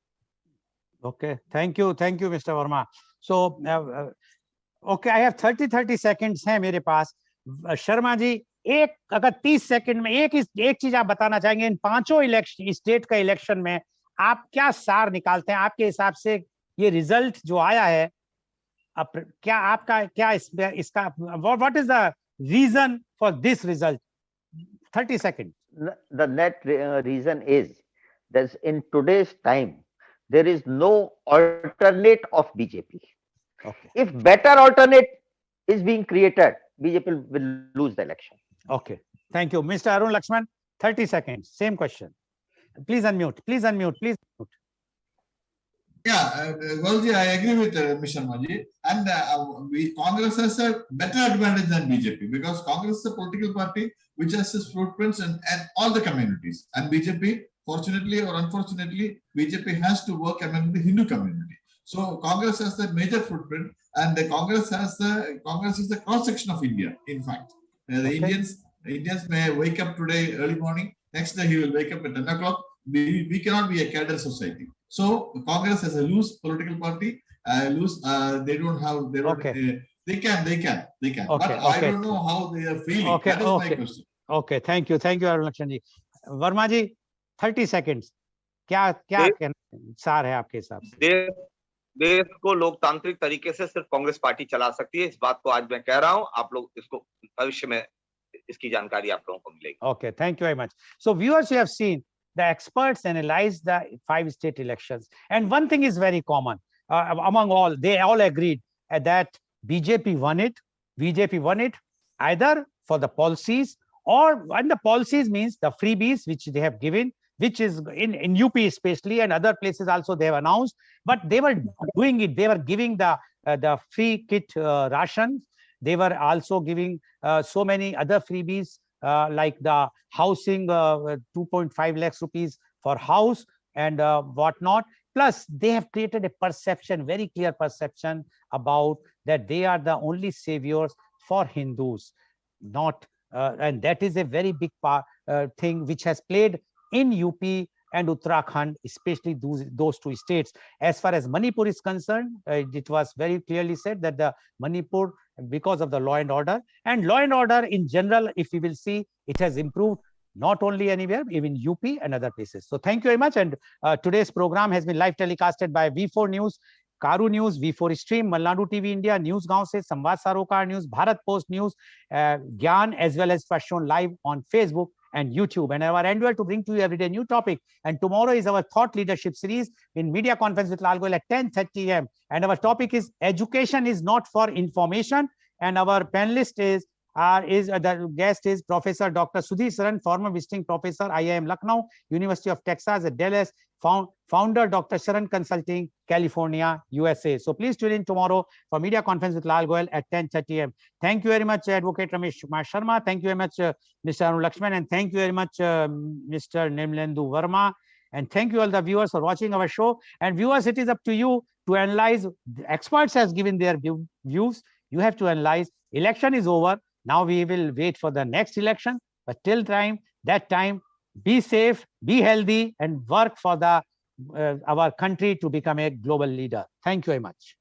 Okay, thank you, Mr. Verma. So, okay, I have 30 seconds है मेरे पास। शर्मा जी, अगर 30 सेकंड में एक चीज आप बताना चाहेंगे, इन पांचों इलेक्शन, स्टेट का इलेक्शन में आप क्या सार निकालते हैं आपके हिसाब से? ये रिजल्ट जो आया है, क्या आपका क्या इसका what is the reason for this result? 30 seconds. The net reason is that in today's time, there is no alternate of BJP. Okay. If better alternate is being created, BJP will lose the election. Okay. Thank you. Mr. Arun Lakshman, 30 seconds. Same question. Please unmute. Please unmute. Please unmute. Yeah, Golji, I agree with Mr. Maji. And Congress has a better advantage than BJP because Congress is a political party which has its footprints in all the communities. And BJP, fortunately or unfortunately, BJP has to work among the Hindu community. So Congress has the major footprint, and the Congress is the cross section of India. In fact, the Indians may wake up today early morning. Next day he will wake up at 10 o'clock. We cannot be a cadre society. So Congress as a loose political party, they don't have their own. They can. Okay, but I don't know how they are feeling. Okay, that is my question. Okay, thank you, Arun Lakshman ji. Verma ji, 30 seconds. क्या सार है आपके हिसाब से? देश को लोकतांत्रिक तरीके से सिर्फ कांग्रेस पार्टी चला सकती है। इस बात को आज मैं कह रहा हूं, आप लोग इसको भविष्य में इसकी जानकारी आप लोगों को मिलेगी। Okay, thank you very much. So viewers, you have seen the experts analyze the 5 state elections, and one thing is very common among all. They all agreed that BJP won it. BJP won it either for the policies, and the policies means the freebies which they have given, which is in UP especially, and other places also they have announced. But they were doing it. They were giving the free kit rations. They were also giving so many other freebies like the housing, 2.5 lakhs rupees for house and whatnot. Plus, they have created a perception, very clear perception about that they are the only saviors for Hindus, not, and that is a very big thing which has played in UP and Uttarakhand, especially those two states. As far as Manipur is concerned, it was very clearly said that the Manipur, because of the law and order in general, if we will see, it has improved not only anywhere, even UP and other places. So thank you very much. And today's program has been live telecasted by V4 News, Karu News, V4 Stream, Malnadu TV India, News Gaon se, Samvad Sarokar News, Bharat Post News, Gyan, as well as first shown live on Facebook and YouTube. And our endeavor to bring to you every day new topic. And tomorrow is our thought leadership series in media conference with Lal Goel at 10:30 a.m. And our topic is education is not for information. And our panelist is the guest is Professor Dr. Sudhir Saran, former visiting professor, IIM Lucknow, University of Texas at Dallas, founder Dr. Saran Consulting, California, USA. So please tune in tomorrow for media conference with Lal Goel at 10:30 a.m. Thank you very much, Advocate Ramesh Sharma. Thank you very much, Mr. Arun Lakshman, and thank you very much, Mr. Nimlendu Verma. And thank you all the viewers for watching our show. And viewers, it is up to you to analyze. The experts has given their views. You have to analyze. Election is over. Now we will wait for the next election. But till that time, be safe, be healthy, and work for our country to become a global leader. Thank you very much.